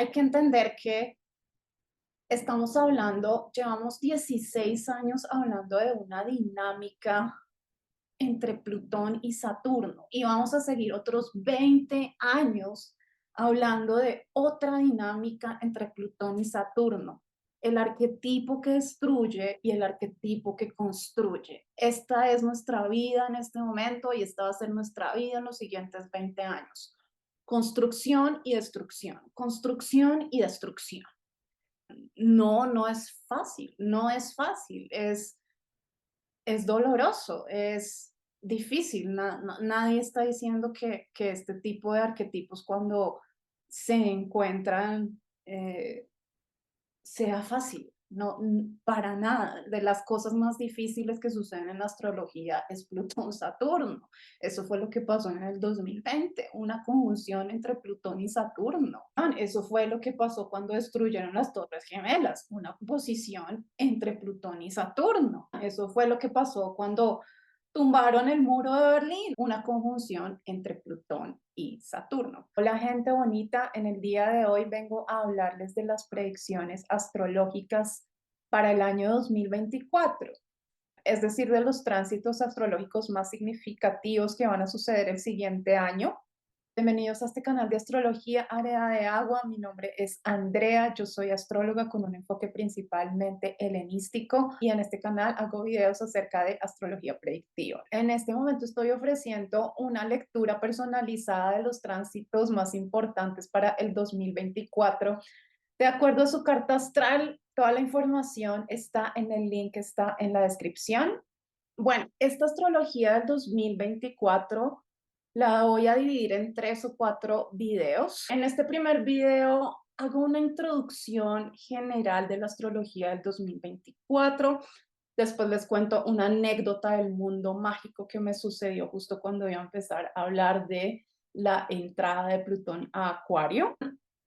hay que entender que estamos hablando, llevamos 16 años hablando de una dinámica entre Plutón y Saturno y vamos a seguir otros 20 años hablando de otra dinámica entre Plutón y Saturno, el arquetipo que destruye y el arquetipo que construye. Esta es nuestra vida en este momento y esta va a ser nuestra vida en los siguientes 20 años. Construcción y destrucción, construcción y destrucción. No, no es fácil, no es fácil, es doloroso, es difícil. Nadie está diciendo que este tipo de arquetipos cuando se encuentran sea fácil. No, para nada. De las cosas más difíciles que suceden en la astrología es Plutón-Saturno. Eso fue lo que pasó en el 2020, una conjunción entre Plutón y Saturno. Eso fue lo que pasó cuando destruyeron las Torres Gemelas, una oposición entre Plutón y Saturno. Eso fue lo que pasó cuando tumbaron el muro de Berlín, una conjunción entre Plutón y Saturno. Hola gente bonita, en el día de hoy vengo a hablarles de las predicciones astrológicas para el año 2024, es decir, de los tránsitos astrológicos más significativos que van a suceder el siguiente año. Bienvenidos a este canal de astrología Área de Agua. Mi nombre es Andrea, yo soy astróloga con un enfoque principalmente helenístico y en este canal hago videos acerca de astrología predictiva. En este momento estoy ofreciendo una lectura personalizada de los tránsitos más importantes para el 2024. De acuerdo a su carta astral, toda la información está en el link que está en la descripción. Bueno, esta astrología del 2024 la voy a dividir en 3 o 4 videos. En este primer video hago una introducción general de la astrología del 2024. Después les cuento una anécdota del mundo mágico que me sucedió justo cuando iba a empezar a hablar de la entrada de Plutón a Acuario.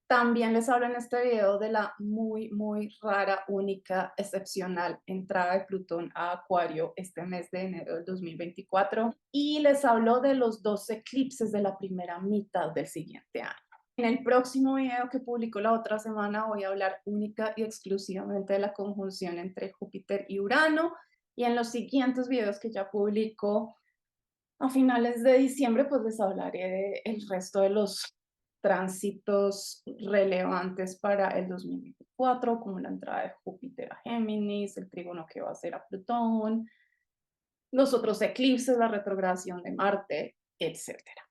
También les hablo en este video de la muy, muy rara, única, excepcional entrada de Plutón a Acuario este mes de enero del 2024. Y les hablo de los 2 eclipses de la primera mitad del siguiente año. En el próximo video que publico la otra semana voy a hablar única y exclusivamente de la conjunción entre Júpiter y Urano. Y en los siguientes videos que ya publico a finales de diciembre, pues les hablaré del resto de los tránsitos relevantes para el 2024, como la entrada de Júpiter a Géminis, el trígono que va a hacer a Plutón, los otros eclipses, la retrogradación de Marte, etcétera.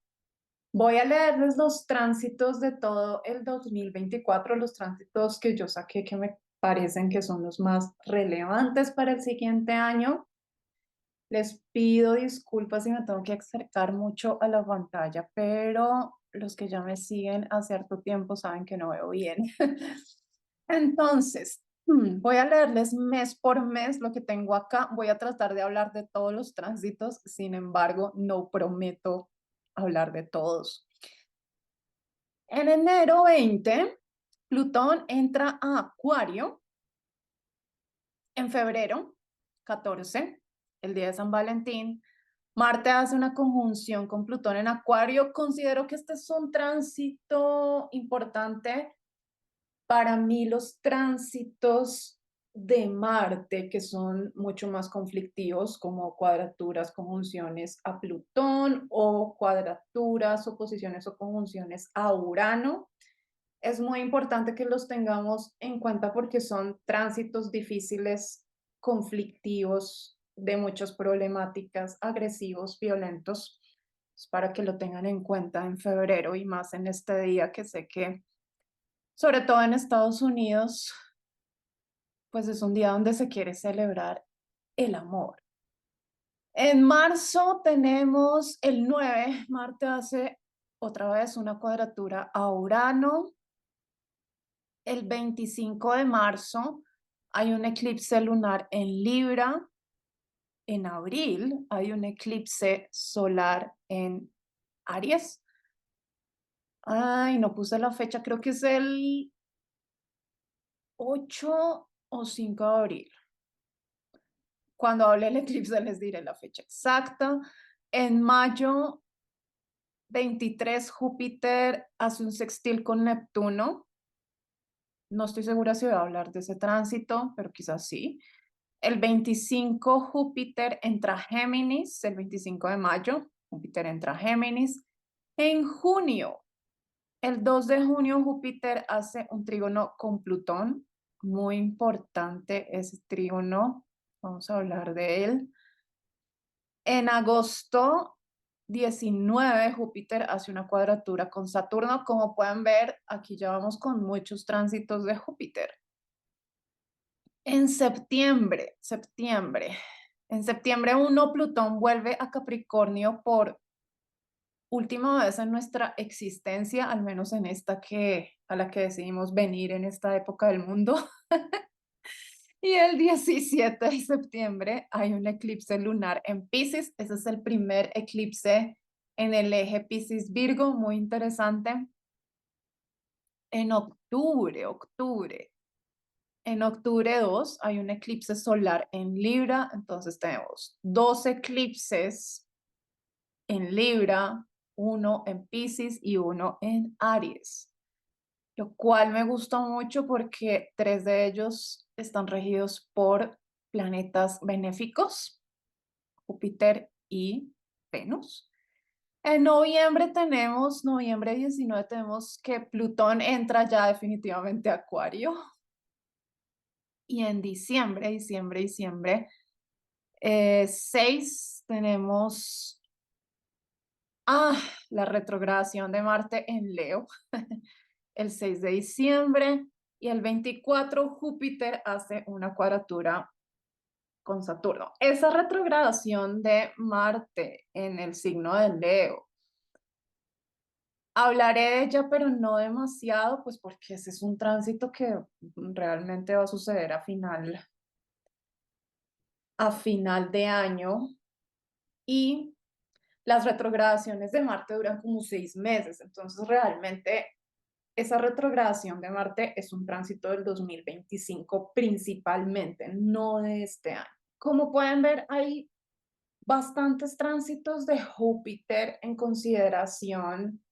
Voy a leerles los tránsitos de todo el 2024, los tránsitos que yo saqué que me parecen que son los más relevantes para el siguiente año. Les pido disculpas si me tengo que acercar mucho a la pantalla, pero los que ya me siguen hace cierto tiempo saben que no veo bien. Entonces, voy a leerles mes por mes lo que tengo acá. Voy a tratar de hablar de todos los tránsitos, sin embargo, no prometo hablar de todos. En enero 20, Plutón entra a Acuario. En febrero 14, el día de San Valentín, Marte hace una conjunción con Plutón en Acuario. Considero que este es un tránsito importante. Para mí los tránsitos de Marte, que son mucho más conflictivos, como cuadraturas, conjunciones a Plutón o cuadraturas, oposiciones o conjunciones a Urano, es muy importante que los tengamos en cuenta porque son tránsitos difíciles, conflictivos, de muchas problemáticas, agresivos, violentos, pues para que lo tengan en cuenta en febrero y más en este día que sé que, sobre todo en Estados Unidos, pues es un día donde se quiere celebrar el amor. En marzo tenemos el 9, Marte hace otra vez una cuadratura a Urano. El 25 de marzo hay un eclipse lunar en Libra. En abril hay un eclipse solar en Aries. Ay, no puse la fecha, creo que es el 8 o 5 de abril. Cuando hable el eclipse les diré la fecha exacta. En mayo 23 Júpiter hace un sextil con Neptuno. no estoy segura si voy a hablar de ese tránsito, pero quizás sí. El 25 Júpiter entra a Géminis, el 25 de mayo, Júpiter entra a Géminis. En junio, el 2 de junio, Júpiter hace un trígono con Plutón, muy importante ese trígono, vamos a hablar de él. En agosto 19, Júpiter hace una cuadratura con Saturno. Como pueden ver, aquí ya vamos con muchos tránsitos de Júpiter. En septiembre 1, Plutón vuelve a Capricornio por última vez en nuestra existencia, al menos en esta a la que decidimos venir en esta época del mundo. Y el 17 de septiembre hay un eclipse lunar en Piscis. Ese es el primer eclipse en el eje Piscis-Virgo, muy interesante. En octubre 2 hay un eclipse solar en Libra, entonces tenemos dos eclipses en Libra, uno en Piscis y uno en Aries, lo cual me gustó mucho porque tres de ellos están regidos por planetas benéficos, Júpiter y Venus. En noviembre 19, tenemos que Plutón entra ya definitivamente a Acuario. Y en diciembre 6 tenemos la retrogradación de Marte en Leo, el 6 de diciembre, y el 24 Júpiter hace una cuadratura con Saturno. Esa retrogradación de Marte en el signo de Leo, hablaré de ella, pero no demasiado, pues porque ese es un tránsito que realmente va a suceder a final de año, y las retrogradaciones de Marte duran como 6 meses, entonces realmente esa retrogradación de Marte es un tránsito del 2025 principalmente, no de este año. Como pueden ver, hay bastantes tránsitos de Júpiter en consideración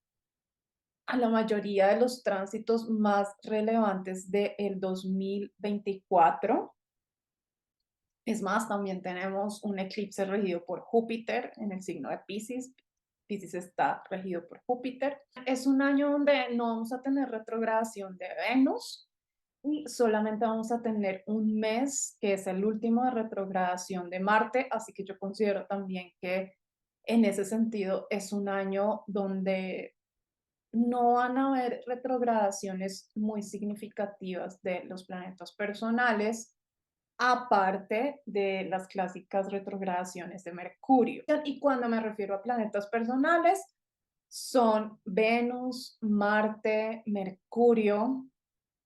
a la mayoría de los tránsitos más relevantes del 2024. Es más, también tenemos un eclipse regido por Júpiter en el signo de Piscis. Piscis está regido por Júpiter. Es un año donde no vamos a tener retrogradación de Venus y solamente vamos a tener un mes, que es el último de retrogradación de Marte, así que yo considero también que en ese sentido es un año donde no van a haber retrogradaciones muy significativas de los planetas personales, aparte de las clásicas retrogradaciones de Mercurio. Y cuando me refiero a planetas personales, son Venus, Marte, Mercurio,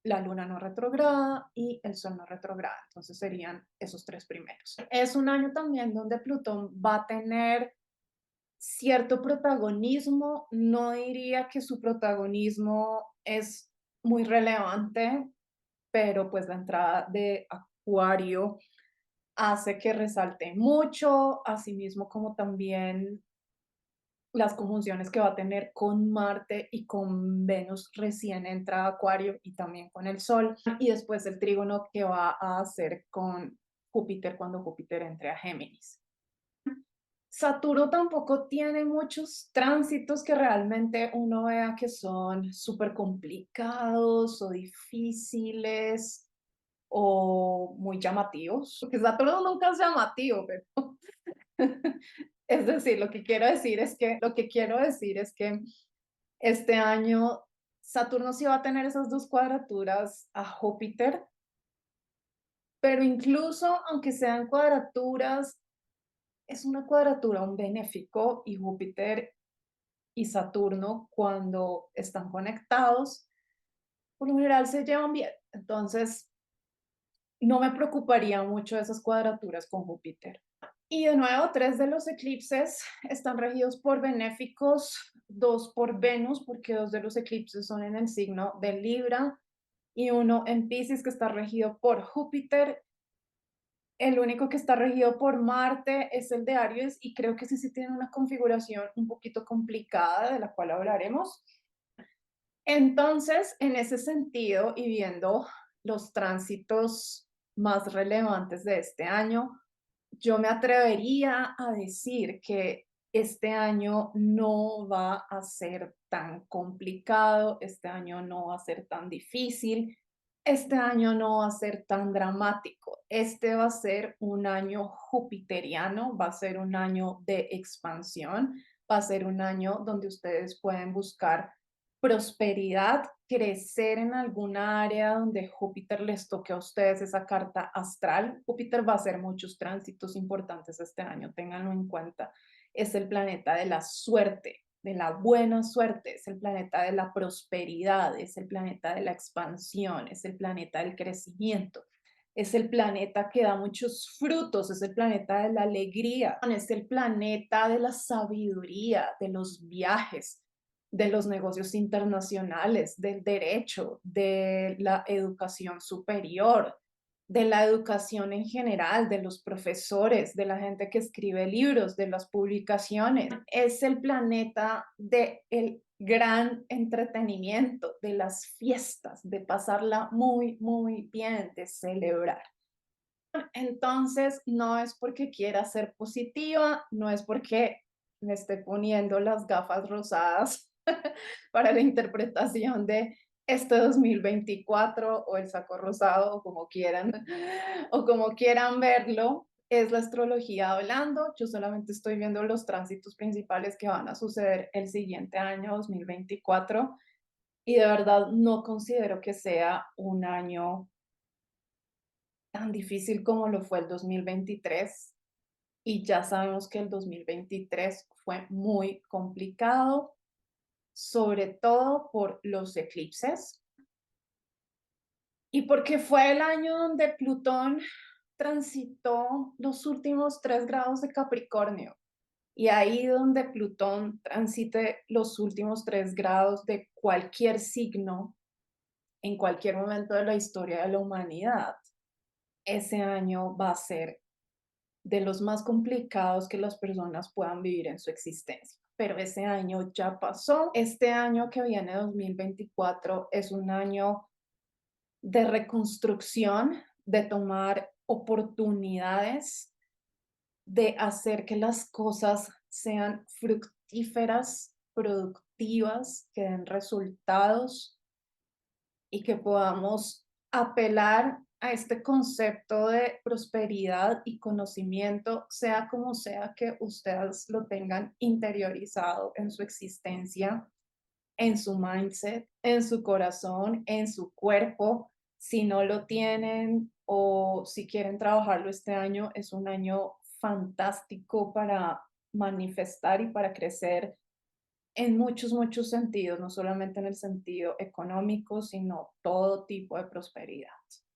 la Luna no retrograda y el Sol no retrograda. Entonces serían esos tres primeros. Es un año también donde Plutón va a tener cierto protagonismo. No diría que su protagonismo es muy relevante, pero pues la entrada de Acuario hace que resalte mucho, asimismo como también las conjunciones que va a tener con Marte y con Venus recién entra a Acuario y también con el Sol, y después el trígono que va a hacer con Júpiter cuando Júpiter entre a Géminis. Saturno tampoco tiene muchos tránsitos que realmente uno vea que son súper complicados o difíciles o muy llamativos, porque Saturno nunca es llamativo, pero es decir, lo que quiero decir es que este año Saturno sí va a tener esas dos cuadraturas a Júpiter, pero incluso aunque sean cuadraturas, es una cuadratura un benéfico, y Júpiter y Saturno, cuando están conectados, por lo general se llevan bien. Entonces, no me preocuparía mucho esas cuadraturas con Júpiter. Y de nuevo, tres de los eclipses están regidos por benéficos, dos por Venus, porque dos de los eclipses son en el signo de Libra, y uno en Piscis, que está regido por Júpiter. El único que está regido por Marte es el de Aries, y creo que sí tiene una configuración un poquito complicada, de la cual hablaremos. Entonces, en ese sentido, y viendo los tránsitos más relevantes de este año, yo me atrevería a decir que este año no va a ser tan complicado, este año no va a ser tan difícil, este año no va a ser tan dramático. Este va a ser un año jupiteriano, va a ser un año de expansión, va a ser un año donde ustedes pueden buscar prosperidad, crecer en alguna área donde Júpiter les toque a ustedes esa carta astral. Júpiter va a hacer muchos tránsitos importantes este año, ténganlo en cuenta. Es el planeta de la suerte, de la buena suerte, es el planeta de la prosperidad, es el planeta de la expansión, es el planeta del crecimiento. Es el planeta que da muchos frutos, es el planeta de la alegría, es el planeta de la sabiduría, de los viajes, de los negocios internacionales, del derecho, de la educación superior, de la educación en general, de los profesores, de la gente que escribe libros, de las publicaciones. Es el planeta del gran entretenimiento, de las fiestas, de pasarla muy, muy bien, de celebrar. Entonces, no es porque quiera ser positiva, no es porque me esté poniendo las gafas rosadas para la interpretación de este 2024 o el saco rosado o como quieran o como quieran verlo. Es la astrología hablando, yo solamente estoy viendo los tránsitos principales que van a suceder el siguiente año 2024 y de verdad no considero que sea un año tan difícil como lo fue el 2023 y ya sabemos que el 2023 fue muy complicado, sobre todo por los eclipses y porque fue el año donde Plutón transitó los últimos 3 grados de Capricornio. Y ahí donde Plutón transite los últimos 3 grados de cualquier signo, en cualquier momento de la historia de la humanidad, ese año va a ser de los más complicados que las personas puedan vivir en su existencia. Pero ese año ya pasó. Este año que viene, 2024, es un año de reconstrucción, de tomar oportunidades, de hacer que las cosas sean fructíferas, productivas, que den resultados y que podamos apelar a este concepto de prosperidad y conocimiento, sea como sea que ustedes lo tengan interiorizado en su existencia, en su mindset, en su corazón, en su cuerpo. Si no lo tienen o si quieren trabajarlo este año, es un año fantástico para manifestar y para crecer en muchos, muchos sentidos, no solamente en el sentido económico, sino todo tipo de prosperidad.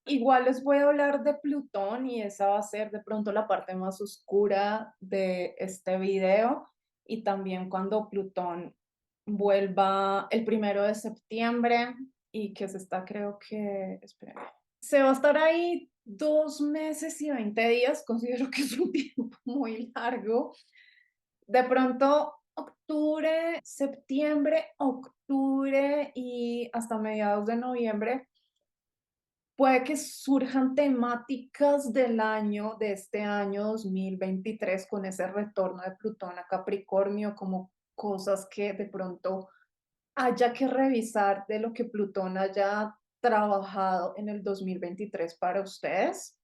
Igual les voy a hablar de Plutón y esa va a ser de pronto la parte más oscura de este video y también cuando Plutón vuelva el 1 de septiembre y que se está, creo que, espérenme, se va a estar ahí 2 meses y 20 días, considero que es un tiempo muy largo. De pronto, octubre, septiembre, octubre y hasta mediados de noviembre, puede que surjan temáticas del año, de este año 2023, con ese retorno de Plutón a Capricornio, como cosas que de pronto haya que revisar de lo que Plutón haya trabajado en el 2023 para ustedes.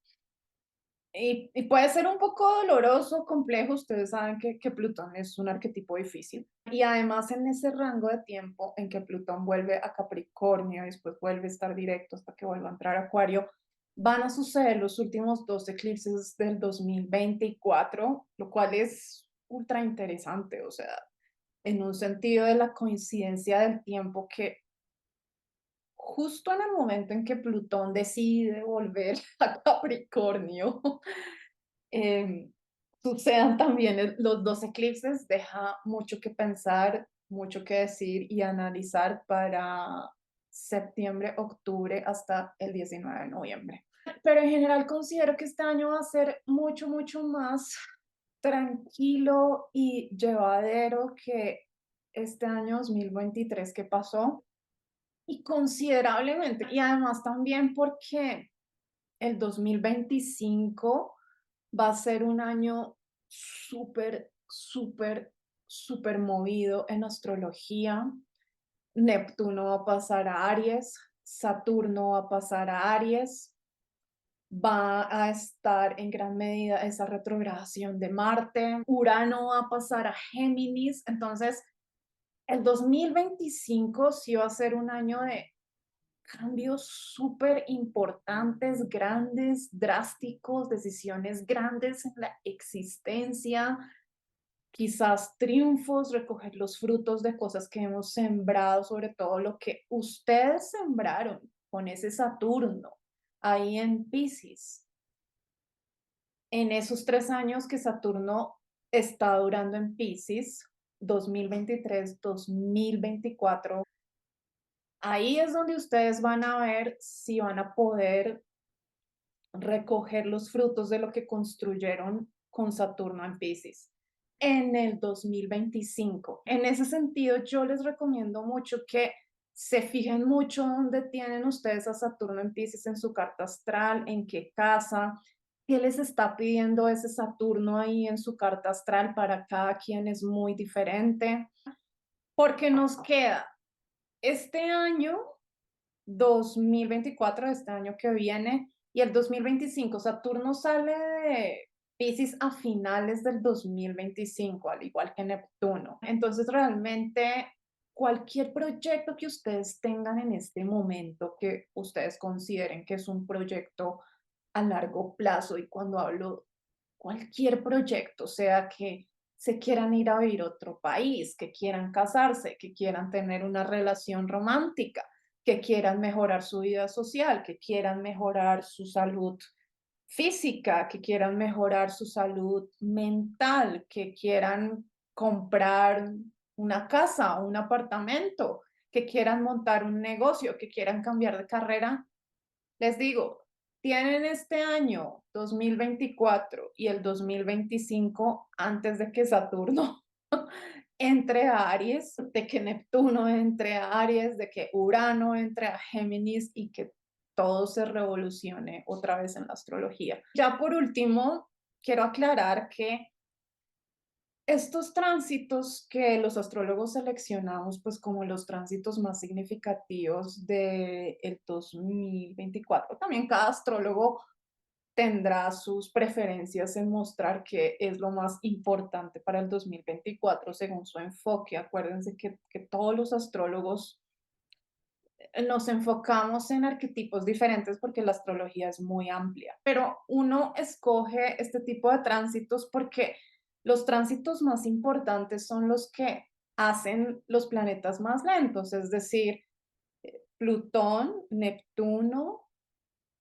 Y puede ser un poco doloroso, complejo, ustedes saben que Plutón es un arquetipo difícil. Y además en ese rango de tiempo en que Plutón vuelve a Capricornio y después vuelve a estar directo hasta que vuelva a entrar a Acuario, van a suceder los últimos 2 eclipses del 2024, lo cual es ultra interesante, o sea, en un sentido de la coincidencia del tiempo que justo en el momento en que Plutón decide volver a Capricornio, em, sucedan también los 2 eclipses, deja mucho que pensar, mucho que decir y analizar para septiembre, octubre hasta el 19 de noviembre. Pero en general considero que este año va a ser mucho, mucho más tranquilo y llevadero que este año 2023 que pasó. y considerablemente. Y además también porque el 2025 va a ser un año súper, súper, súper movido en astrología. Neptuno va a pasar a Aries, Saturno va a pasar a Aries, va a estar en gran medida esa retrogradación de Marte, Urano va a pasar a Géminis, entonces el 2025 sí va a ser un año de cambios súper importantes, grandes, drásticos, decisiones grandes en la existencia, quizás triunfos, recoger los frutos de cosas que hemos sembrado, sobre todo lo que ustedes sembraron con ese Saturno ahí en Piscis. En esos 3 años que Saturno está durando en Piscis, 2023, 2024, ahí es donde ustedes van a ver si van a poder recoger los frutos de lo que construyeron con Saturno en Piscis en el 2025. En ese sentido, yo les recomiendo mucho que se fijen mucho dónde tienen ustedes a Saturno en Piscis en su carta astral, en qué casa, qué les está pidiendo ese Saturno ahí en su carta astral. Para cada quien es muy diferente, porque nos queda este año 2024, este año que viene, y el 2025. Saturno sale de Piscis a finales del 2025, al igual que Neptuno. Entonces, realmente, cualquier proyecto que ustedes tengan en este momento, que ustedes consideren que es un proyecto a largo plazo, y cuando hablo cualquier proyecto, sea que se quieran ir a vivir a otro país, que quieran casarse, que quieran tener una relación romántica, que quieran mejorar su vida social, que quieran mejorar su salud física, que quieran mejorar su salud mental, que quieran comprar una casa o un apartamento, que quieran montar un negocio, que quieran cambiar de carrera. Les digo, tienen este año 2024 y el 2025 antes de que Saturno entre a Aries, de que Neptuno entre a Aries, de que Urano entre a Géminis y que todo se revolucione otra vez en la astrología. Ya por último, quiero aclarar que estos tránsitos que los astrólogos seleccionamos pues como los tránsitos más significativos del 2024, también cada astrólogo tendrá sus preferencias en mostrar qué es lo más importante para el 2024 según su enfoque. Acuérdense que todos los astrólogos nos enfocamos en arquetipos diferentes porque la astrología es muy amplia, pero uno escoge este tipo de tránsitos porque los tránsitos más importantes son los que hacen los planetas más lentos, es decir, Plutón, Neptuno,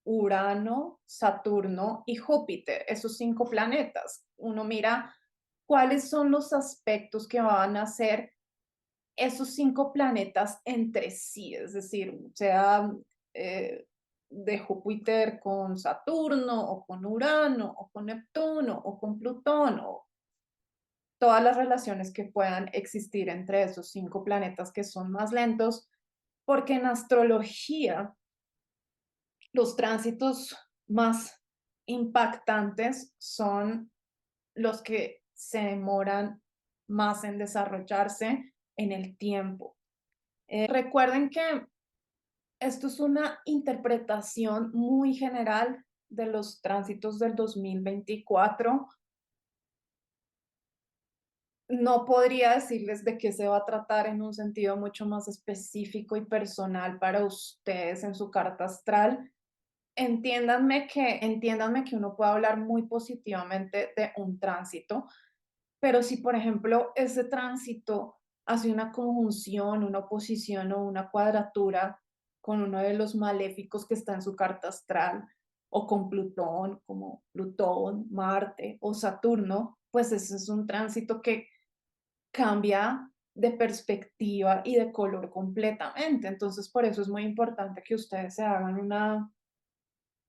Urano, Saturno y Júpiter, esos 5 planetas. Uno mira cuáles son los aspectos que van a hacer esos 5 planetas entre sí, es decir, sea de Júpiter con Saturno o con Urano o con Neptuno o con Plutón o todas las relaciones que puedan existir entre esos 5 planetas que son más lentos, porque en astrología los tránsitos más impactantes son los que se demoran más en desarrollarse en el tiempo. Recuerden que esto es una interpretación muy general de los tránsitos del 2024. No podría decirles de qué se va a tratar en un sentido mucho más específico y personal para ustedes en su carta astral. Entiéndanme que uno puede hablar muy positivamente de un tránsito, pero si, por ejemplo, ese tránsito hace una conjunción, una oposición o una cuadratura con uno de los maléficos que está en su carta astral, o con Plutón, como Plutón, Marte o Saturno, pues ese es un tránsito que cambia de perspectiva y de color completamente. Entonces, por eso es muy importante que ustedes se hagan una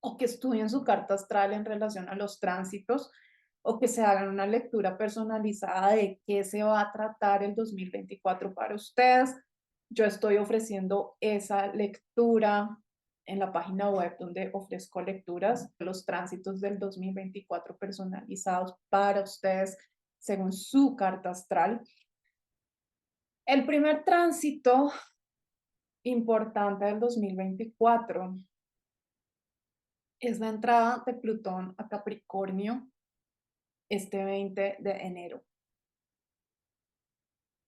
o que estudien su carta astral en relación a los tránsitos, o que se hagan una lectura personalizada de qué se va a tratar el 2024 para ustedes. yo estoy ofreciendo esa lectura en la página web donde ofrezco lecturas, los tránsitos del 2024 personalizados para ustedes según su carta astral. El primer tránsito importante del 2024 es la entrada de Plutón a Capricornio este 20 de enero.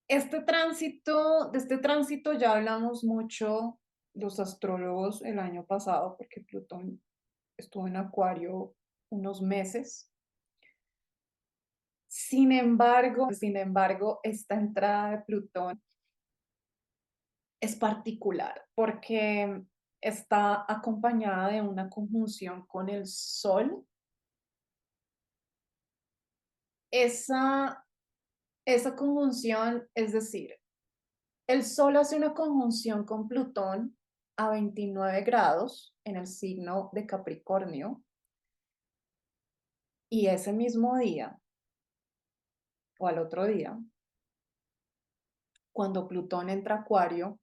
De este tránsito ya hablamos mucho los astrólogos el año pasado, porque Plutón estuvo en Acuario unos meses. Sin embargo, esta entrada de Plutón es particular porque está acompañada de una conjunción con el Sol. Esa, esa conjunción, es decir, el Sol hace una conjunción con Plutón a 29 grados en el signo de Capricornio y ese mismo día o al otro día, cuando Plutón entra a Acuario,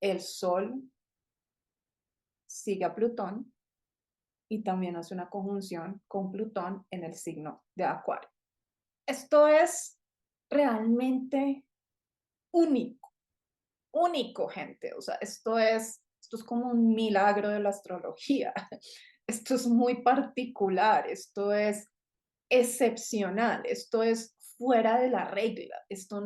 el Sol sigue a Plutón y también hace una conjunción con Plutón en el signo de Acuario. Esto es realmente único, único, gente. O sea, esto es como un milagro de la astrología. Esto es muy particular, esto es excepcional, esto es fuera de la regla, esto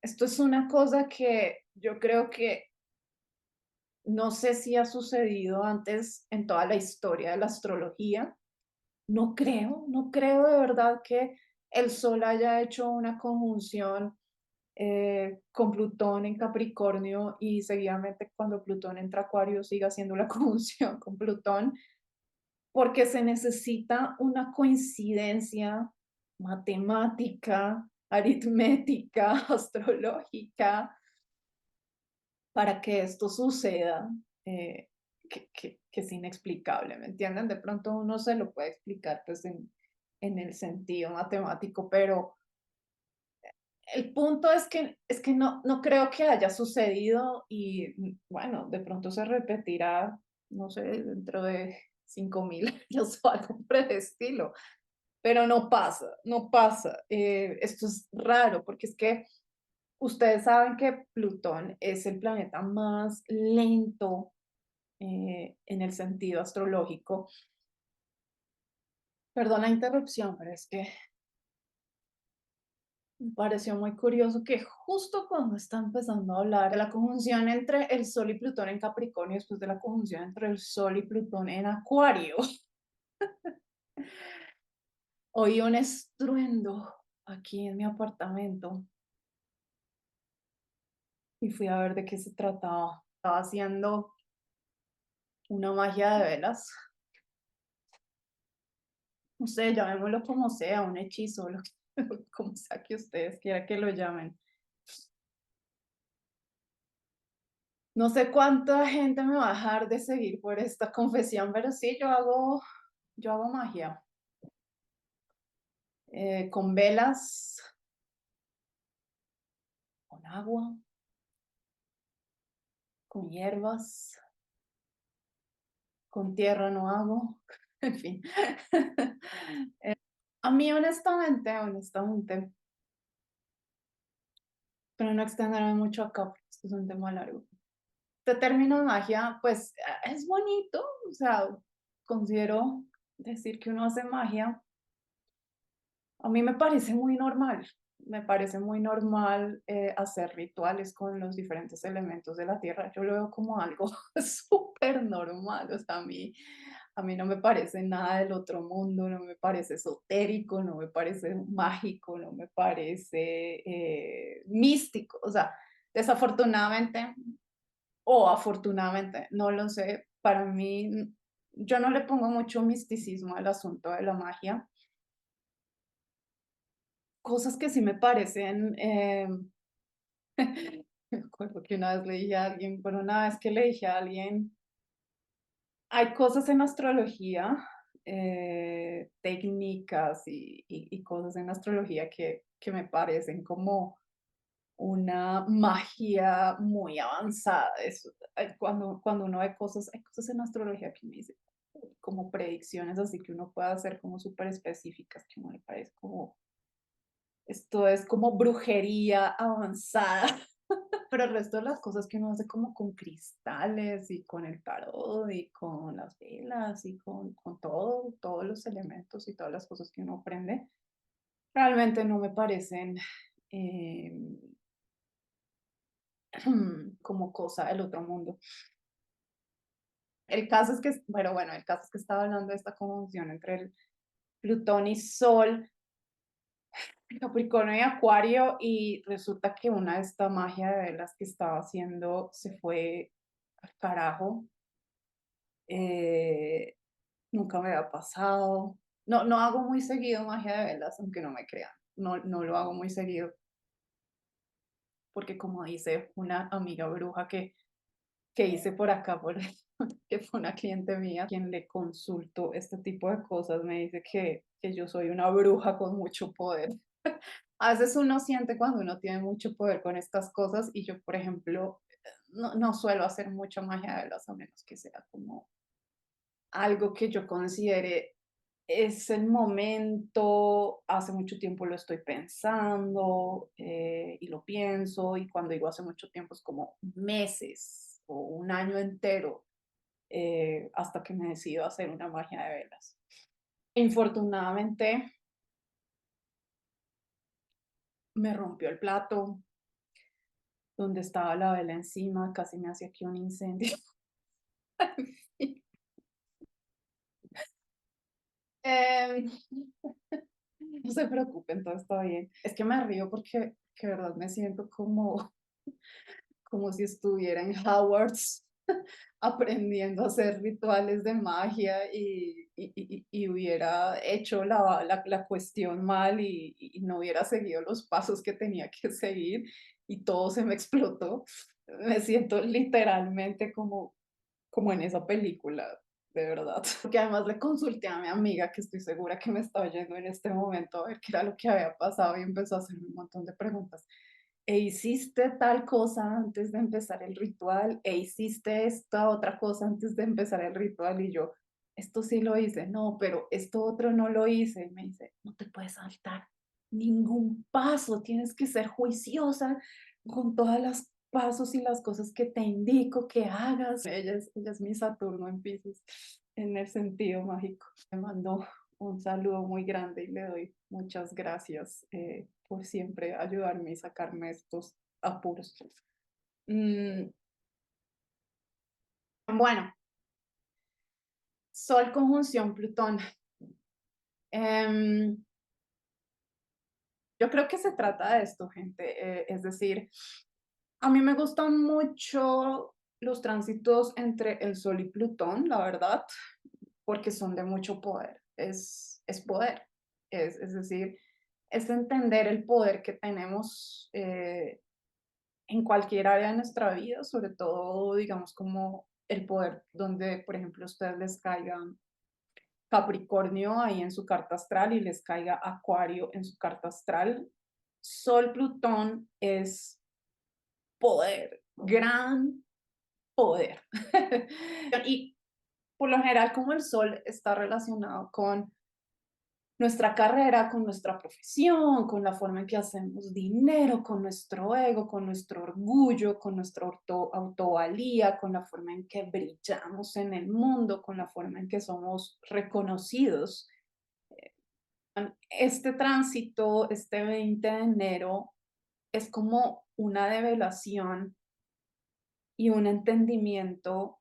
es una cosa que yo creo que no sé si ha sucedido antes en toda la historia de la astrología. No creo de verdad que el Sol haya hecho una conjunción con Plutón en Capricornio y seguidamente cuando Plutón entra a Acuario siga haciendo la conjunción con Plutón, porque se necesita una coincidencia matemática, aritmética, astrológica, para que esto suceda, que es inexplicable, ¿me entienden? De pronto uno se lo puede explicar pues en el sentido matemático, pero el punto es que no creo que haya sucedido y bueno, de pronto se repetirá, no sé, dentro de 5.000 años o algo por el estilo, pero no pasa, no pasa. Esto es raro porque es que ustedes saben que Plutón es el planeta más lento en el sentido astrológico. Perdón la interrupción, pero es que me pareció muy curioso que justo cuando está empezando a hablar de la conjunción entre el Sol y Plutón en Capricornio, después de la conjunción entre el Sol y Plutón en Acuario, oí un estruendo aquí en mi apartamento y fui a ver de qué se trataba. Estaba haciendo una magia de velas. No sé, llamémoslo como sea, un hechizo, como sea que ustedes quieran que lo llamen. No sé cuánta gente me va a dejar de seguir por esta confesión, pero sí, yo hago magia. Con velas, con agua, con hierbas, con tierra no hago, en fin. A mí honestamente, pero no extenderme mucho acá porque esto es un tema largo. Este término magia, pues es bonito, o sea, considero decir que uno hace magia. A mí me parece muy normal hacer rituales con los diferentes elementos de la tierra. Yo lo veo como algo súper normal, o sea, a mí no me parece nada del otro mundo, no me parece esotérico, no me parece mágico, no me parece místico, o sea, desafortunadamente o afortunadamente, no lo sé, para mí, yo no le pongo mucho misticismo al asunto de la magia. Cosas que sí me parecen, me acuerdo que una vez le dije a alguien, pero una vez que le dije a alguien, hay cosas en astrología, técnicas y cosas en astrología que me parecen como una magia muy avanzada. Cuando uno ve cosas, hay cosas en astrología que me dicen como predicciones, así que uno puede hacer como súper específicas, que no le parece como, esto es como brujería avanzada. Pero el resto de las cosas que uno hace como con cristales y con el tarot y con las velas y con todo, todos los elementos y todas las cosas que uno aprende, realmente no me parecen em, como cosa del otro mundo. El caso es que, bueno, el caso es que estaba hablando de esta conjunción entre el Plutón y Sol, Capricornio y Acuario, y resulta que una de esta magia de velas que estaba haciendo se fue al carajo. eh, Nunca me había pasado. No, no hago muy seguido magia de velas, aunque no me crean. No, no lo hago muy seguido, porque como dice una amiga bruja que hice por acá, que fue una cliente mía, quien le consulto este tipo de cosas, me dice que yo soy una bruja con mucho poder. A veces uno siente cuando uno tiene mucho poder con estas cosas y yo, por ejemplo, no suelo hacer mucha magia de velas a menos que sea como algo que yo considere es el momento, hace mucho tiempo lo estoy pensando y lo pienso y cuando digo hace mucho tiempo es como meses o un año entero hasta que me decido a hacer una magia de velas. Infortunadamente me rompió el plato donde estaba la vela encima, casi me hacía aquí un incendio. Em, no se preocupen, todo está bien. Es que me río porque que de verdad me siento como si estuviera en Hogwarts aprendiendo a hacer rituales de magia y hubiera hecho la cuestión mal y no hubiera seguido los pasos que tenía que seguir y todo se me explotó. Me siento literalmente como en esa película, de verdad. Porque además le consulté a mi amiga, que estoy segura que me está oyendo en este momento, a ver qué era lo que había pasado y empezó a hacerme un montón de preguntas. ¿E hiciste tal cosa antes de empezar el ritual? ¿E hiciste esta otra cosa antes de empezar el ritual? Y yo, esto sí lo hice, no, pero esto otro no lo hice. Y me dice, no te puedes saltar ningún paso, tienes que ser juiciosa con todas las pasos y las cosas que te indico que hagas. Ella es mi Saturno en Piscis, en el sentido mágico. Me mandó un saludo muy grande y le doy muchas gracias por siempre ayudarme y sacarme estos apuros. Mm, bueno, Sol conjunción Plutón. Em, yo creo que se trata de esto, gente. Es decir, a mí me gustan mucho los tránsitos entre el Sol y Plutón, la verdad, porque son de mucho poder. Es poder. Es decir, es entender el poder que tenemos en cualquier área de nuestra vida, sobre todo, digamos, como el poder donde, por ejemplo, a ustedes les caiga Capricornio ahí en su carta astral y les caiga Acuario en su carta astral. Sol Plutón es poder, gran poder. Y por lo general, como el Sol está relacionado con nuestra carrera, con nuestra profesión, con la forma en que hacemos dinero, con nuestro ego, con nuestro orgullo, con nuestra autovalía, con la forma en que brillamos en el mundo, con la forma en que somos reconocidos. Este tránsito, este 20 de enero, es como una develación y un entendimiento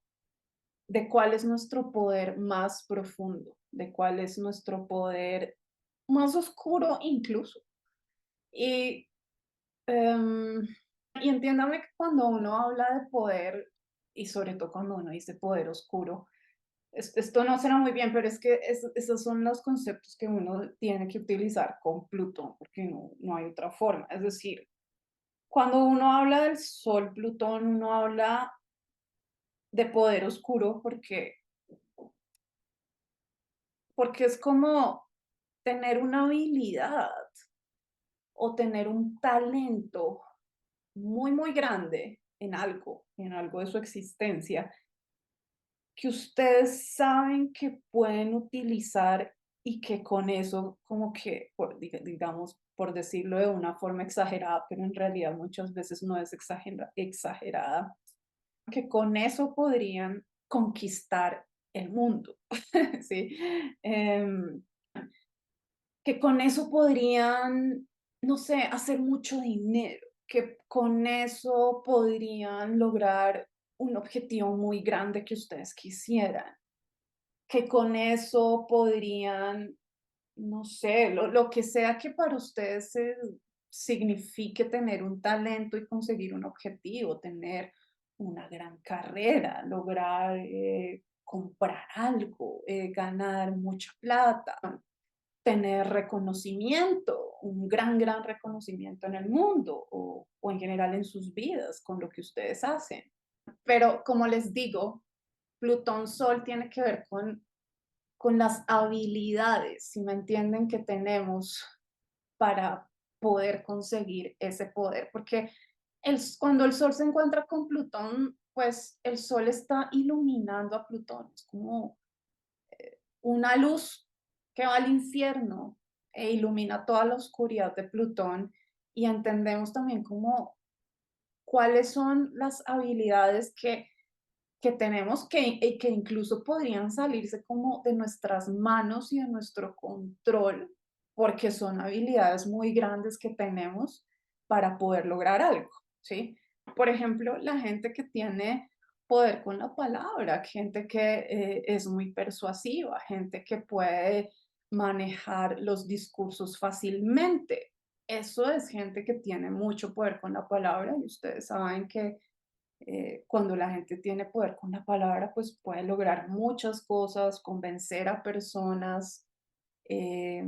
de cuál es nuestro poder más profundo, de cuál es nuestro poder más oscuro incluso. Y, em, y entiéndame que cuando uno habla de poder, y sobre todo cuando uno dice poder oscuro, esto no suena muy bien, pero es que esos son los conceptos que uno tiene que utilizar con Plutón, porque no hay otra forma. Es decir, cuando uno habla del Sol Plutón, uno habla de poder oscuro porque es como tener una habilidad o tener un talento muy, muy grande en algo de su existencia, que ustedes saben que pueden utilizar y que con eso, como que, digamos, por decirlo de una forma exagerada, pero en realidad muchas veces no es exagerada, que con eso podrían conquistar el mundo, ¿sí? Em, que con eso podrían, no sé, hacer mucho dinero, que con eso podrían lograr un objetivo muy grande que ustedes quisieran, que con eso podrían, no sé, lo que sea que para ustedes signifique tener un talento y conseguir un objetivo, tener una gran carrera, lograr comprar algo, ganar mucha plata, tener reconocimiento, un gran, gran reconocimiento en el mundo o en general en sus vidas con lo que ustedes hacen. Pero como les digo, Plutón Sol tiene que ver con las habilidades, si me entienden, que tenemos para poder conseguir ese poder, porque cuando el Sol se encuentra con Plutón, pues el Sol está iluminando a Plutón, es como una luz que va al infierno e ilumina toda la oscuridad de Plutón y entendemos también como cuáles son las habilidades que tenemos que incluso podrían salirse como de nuestras manos y de nuestro control, porque son habilidades muy grandes que tenemos para poder lograr algo, ¿sí? Por ejemplo, la gente que tiene poder con la palabra, gente que es muy persuasiva, gente que puede manejar los discursos fácilmente. Eso es gente que tiene mucho poder con la palabra y ustedes saben que cuando la gente tiene poder con la palabra, pues puede lograr muchas cosas, convencer a personas, eh,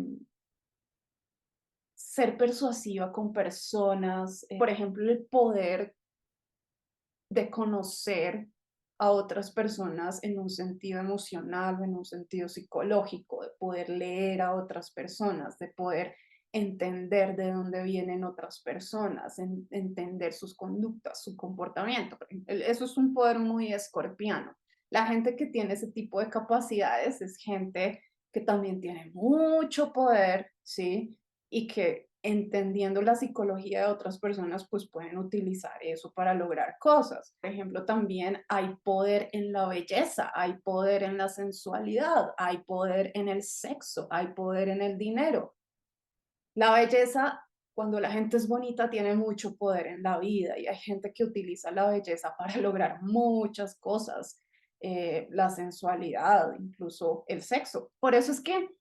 ser persuasiva con personas. Por ejemplo, el poder de conocer a otras personas en un sentido emocional o en un sentido psicológico, de poder leer a otras personas, de poder entender de dónde vienen otras personas, entender sus conductas, su comportamiento. Eso es un poder muy escorpiano. La gente que tiene ese tipo de capacidades es gente que también tiene mucho poder, ¿sí? Y que entendiendo la psicología de otras personas, pues pueden utilizar eso para lograr cosas. Por ejemplo, también hay poder en la belleza, hay poder en la sensualidad, hay poder en el sexo, hay poder en el dinero. La belleza, cuando la gente es bonita, tiene mucho poder en la vida y hay gente que utiliza la belleza para lograr muchas cosas, la sensualidad, incluso el sexo. Por eso es que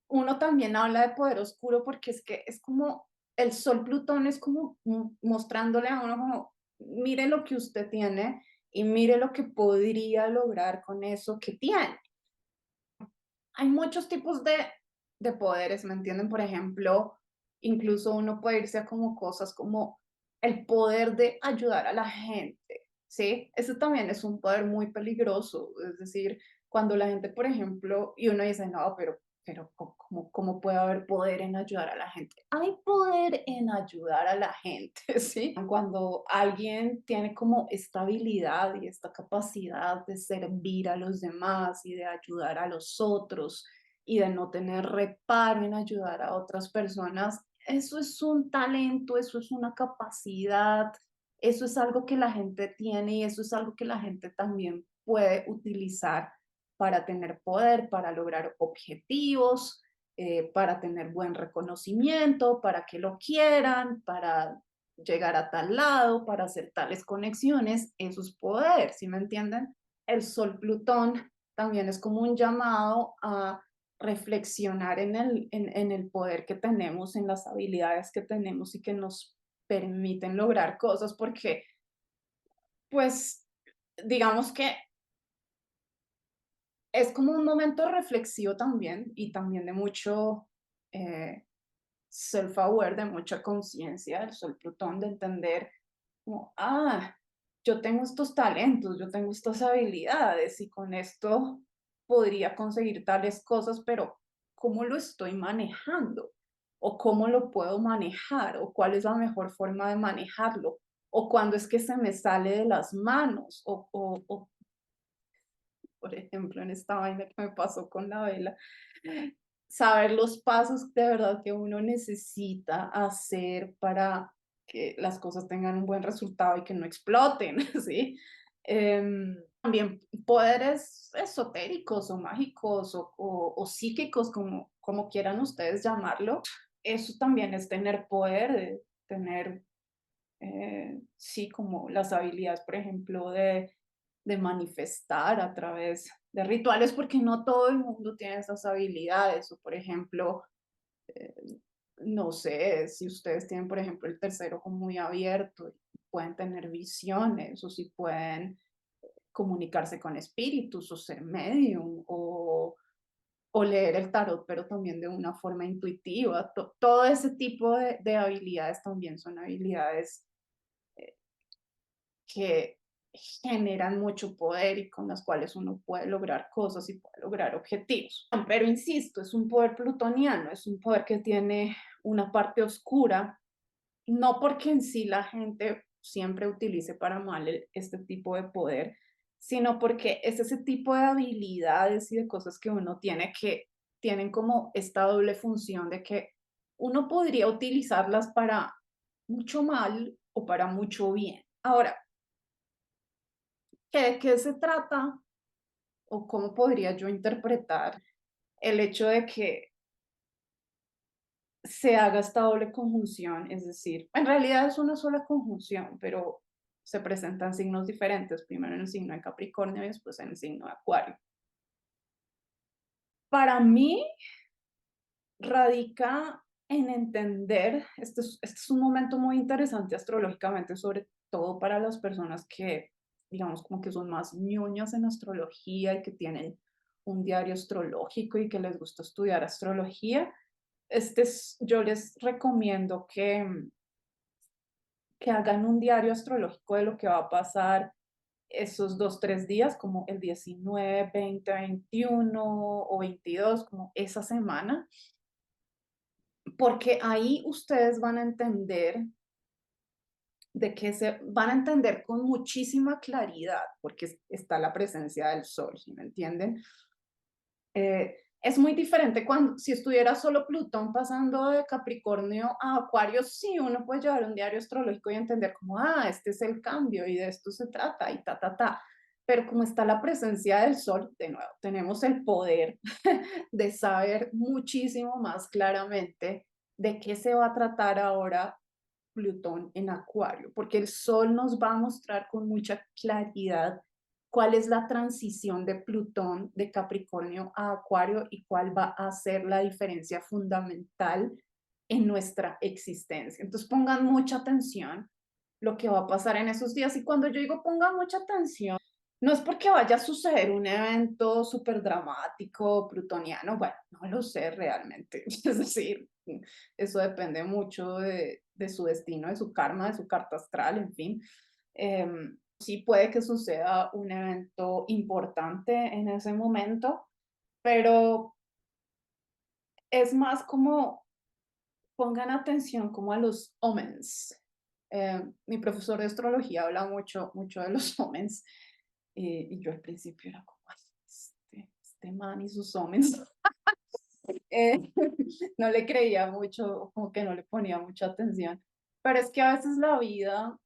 uno también habla de poder oscuro porque es que es como el Sol Plutón es como mostrándole a uno como, mire lo que usted tiene y mire lo que podría lograr con eso que tiene. Hay muchos tipos de poderes, ¿me entienden? Por ejemplo, incluso uno puede irse a como cosas como el poder de ayudar a la gente, ¿sí? Eso también es un poder muy peligroso, es decir, cuando la gente, por ejemplo, y uno dice, no, pero ¿cómo puede haber poder en ayudar a la gente? Hay poder en ayudar a la gente, ¿sí? Cuando alguien tiene como esta habilidad y esta capacidad de servir a los demás y de ayudar a los otros y de no tener reparo en ayudar a otras personas, eso es un talento, eso es una capacidad, eso es algo que la gente tiene y eso es algo que la gente también puede utilizar para tener poder, para lograr objetivos, para tener buen reconocimiento, para que lo quieran, para llegar a tal lado, para hacer tales conexiones, eso es poder, ¿sí me entienden? El Sol Plutón también es como un llamado a reflexionar en el poder que tenemos, en las habilidades que tenemos y que nos permiten lograr cosas, porque pues digamos que es como un momento reflexivo también y también de mucho eh, self-aware, de mucha conciencia del Sol Plutón, de entender como, yo tengo estos talentos, yo tengo estas habilidades y con esto podría conseguir tales cosas, pero ¿cómo lo estoy manejando? o cómo lo puedo manejar, o cuál es la mejor forma de manejarlo, o cuándo es que se me sale de las manos, o por ejemplo, en esta vaina que me pasó con la vela, saber los pasos de verdad que uno necesita hacer para que las cosas tengan un buen resultado y que no exploten, ¿sí? También poderes esotéricos o mágicos o psíquicos, como quieran ustedes llamarlo, eso también es tener poder, tener, sí, como las habilidades, por ejemplo, de manifestar a través de rituales, porque no todo el mundo tiene esas habilidades, o por ejemplo, eh, no sé, si ustedes tienen, por ejemplo, el tercer ojo muy abierto, y pueden tener visiones, o si pueden comunicarse con espíritus, o ser medium, o leer el tarot, pero también de una forma intuitiva. Todo ese tipo de habilidades también son habilidades que generan mucho poder y con las cuales uno puede lograr cosas y puede lograr objetivos. Pero insisto, es un poder plutoniano, es un poder que tiene una parte oscura, no porque en sí la gente siempre utilice para mal este tipo de poder, sino porque es ese tipo de habilidades y de cosas que uno tiene que tienen como esta doble función de que uno podría utilizarlas para mucho mal o para mucho bien. Ahora, ¿de qué se trata o cómo podría yo interpretar el hecho de que se haga esta doble conjunción? Es decir, en realidad es una sola conjunción, pero se presentan signos diferentes, primero en el signo de Capricornio y después en el signo de Acuario. Para mí radica en entender, este es un momento muy interesante astrológicamente, sobre todo para las personas que, digamos, como que son más ñoñas en astrología y que tienen un diario astrológico y que les gusta estudiar astrología. Yo les recomiendo que hagan un diario astrológico de lo que va a pasar esos 2, 3 días, como el 19, 20, 21 o 22, como esa semana, porque ahí ustedes van a entender de que se van a entender con muchísima claridad, porque está la presencia del sol, ¿sí me entienden? Es muy diferente cuando, si estuviera solo Plutón pasando de Capricornio a Acuario, sí, uno puede llevar un diario astrológico y entender como, este es el cambio y de esto se trata y ta, ta, ta. Pero como está la presencia del Sol, de nuevo, tenemos el poder de saber muchísimo más claramente de qué se va a tratar ahora Plutón en Acuario, porque el Sol nos va a mostrar con mucha claridad cuál es la transición de Plutón de Capricornio a Acuario y cuál va a ser la diferencia fundamental en nuestra existencia. Entonces pongan mucha atención lo que va a pasar en esos días. Y cuando yo digo pongan mucha atención, no es porque vaya a suceder un evento súper dramático, plutoniano, bueno, no lo sé realmente. Es decir, eso depende mucho de su destino, de su karma, de su carta astral, en fin. Sí puede que suceda un evento importante en ese momento, pero es más como pongan atención como a los omens. Mi profesor de astrología habla mucho, mucho de los omens y yo al principio era como, "Ay, este man y sus omens". Eh, no le creía mucho, como que no le ponía mucha atención. Pero es que a veces la vida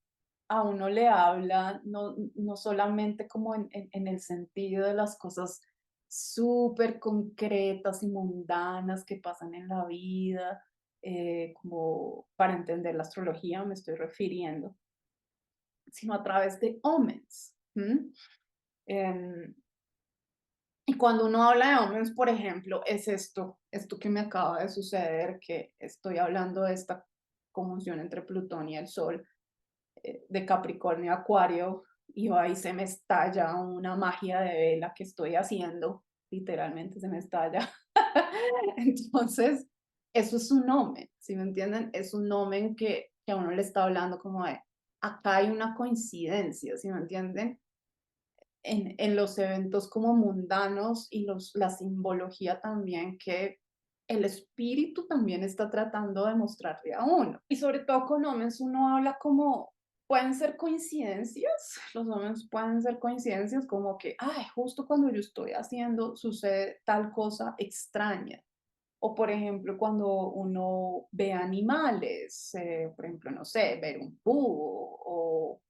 a uno le habla, no solamente como en el sentido de las cosas súper concretas y mundanas que pasan en la vida, como para entender la astrología me estoy refiriendo, sino a través de omens. Em, y cuando uno habla de omens, por ejemplo, es esto que me acaba de suceder, que estoy hablando de esta conjunción entre Plutón y el Sol, de Capricornio a Acuario, y ahí se me estalla una magia de vela que estoy haciendo, literalmente se me estalla. Entonces, eso es un omen, ¿sí me entienden? Es un omen que a uno le está hablando como de, acá hay una coincidencia, ¿sí me entienden? En los eventos como mundanos y la simbología también que el espíritu también está tratando de mostrarle a uno. Y sobre todo con Omens uno habla como, pueden ser coincidencias, los Omens pueden ser coincidencias como que, ay, justo cuando yo estoy haciendo sucede tal cosa extraña. O por ejemplo, cuando uno ve animales, por ejemplo, no sé, ver un búho o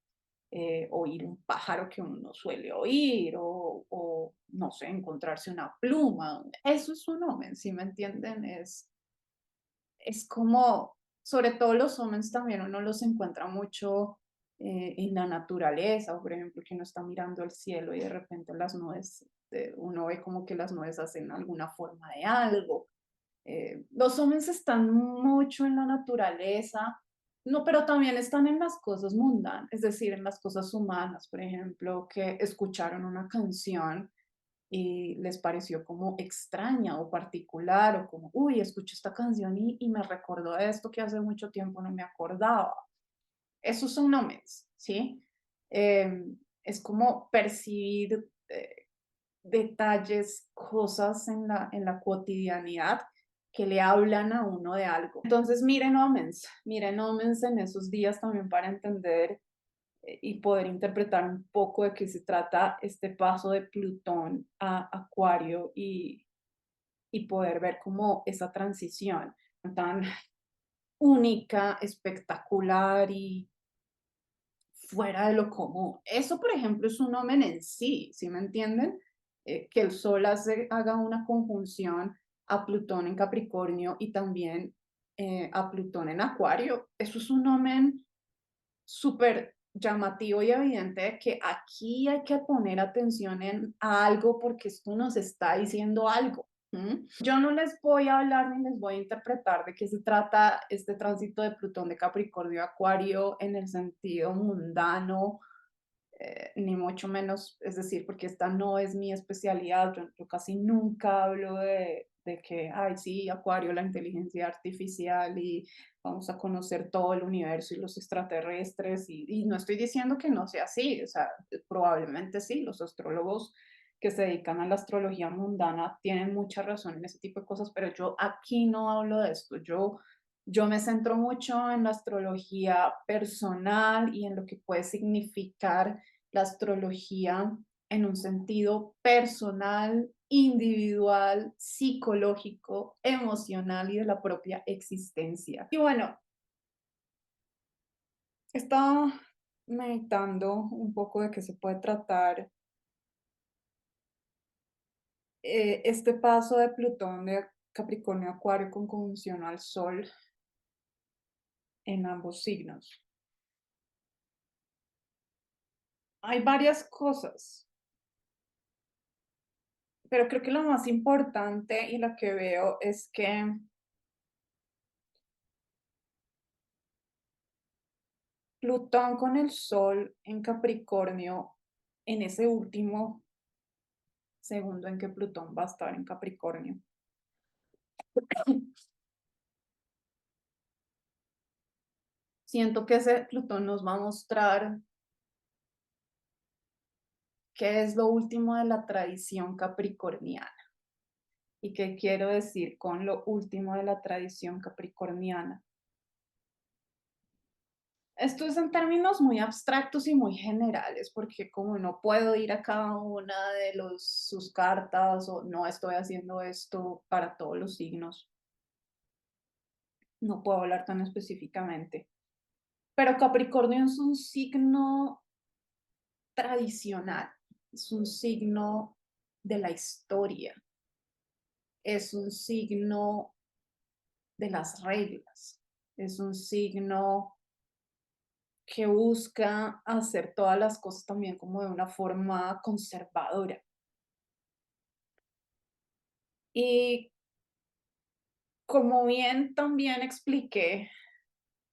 oír un pájaro que uno no suele oír o, no sé, encontrarse una pluma. Eso es un omen, ¿sí me entienden? Es como, sobre todo los omens también uno los encuentra mucho en la naturaleza, o por ejemplo, que uno está mirando el cielo y de repente las nubes, uno ve como que las nubes hacen alguna forma de algo. Los omens están mucho en la naturaleza, no, pero también están en las cosas mundanas, es decir, en las cosas humanas, por ejemplo, que escucharon una canción y les pareció como extraña o particular o como, uy, escuché esta canción y me recordó esto que hace mucho tiempo no me acordaba. Esos son omens, ¿sí? Es como percibir detalles, cosas en la cotidianidad que le hablan a uno de algo. Entonces, miren omens en esos días también para entender y poder interpretar un poco de qué se trata este paso de Plutón a Acuario y poder ver cómo esa transición tan única, espectacular y fuera de lo común. Eso, por ejemplo, es un omen en sí, ¿sí me entienden? Que el Sol haga una conjunción a Plutón en Capricornio y también a Plutón en Acuario. Eso es un omen súper llamativo y evidente de que aquí hay que poner atención a algo porque esto nos está diciendo algo. Yo no les voy a hablar ni les voy a interpretar de qué se trata este tránsito de Plutón de Capricornio a Acuario en el sentido mundano, ni mucho menos, es decir, porque esta no es mi especialidad, yo casi nunca hablo de que, ay, sí, Acuario, la inteligencia artificial y vamos a conocer todo el universo y los extraterrestres, y no estoy diciendo que no sea así, o sea, probablemente sí, los astrólogos que se dedican a la astrología mundana tienen mucha razón en ese tipo de cosas, pero yo aquí no hablo de esto, yo me centro mucho en la astrología personal y en lo que puede significar la astrología en un sentido personal, individual, psicológico, emocional y de la propia existencia. Y bueno, estaba meditando un poco de qué se puede tratar este paso de Plutón de Capricornio a Acuario con conjunción al Sol en ambos signos. Hay varias cosas, pero creo que lo más importante y la que veo es que Plutón con el Sol en Capricornio, en ese último segundo en que Plutón va a estar en Capricornio. Siento que ese Plutón nos va a mostrar qué es lo último de la tradición capricorniana. ¿Y qué quiero decir con lo último de la tradición capricorniana? Esto es en términos muy abstractos y muy generales, porque como no puedo ir a cada una de sus cartas o no estoy haciendo esto para todos los signos, no puedo hablar tan específicamente. Pero Capricornio es un signo tradicional, es un signo de la historia, es un signo de las reglas, es un signo que busca hacer todas las cosas también como de una forma conservadora. Y como bien también expliqué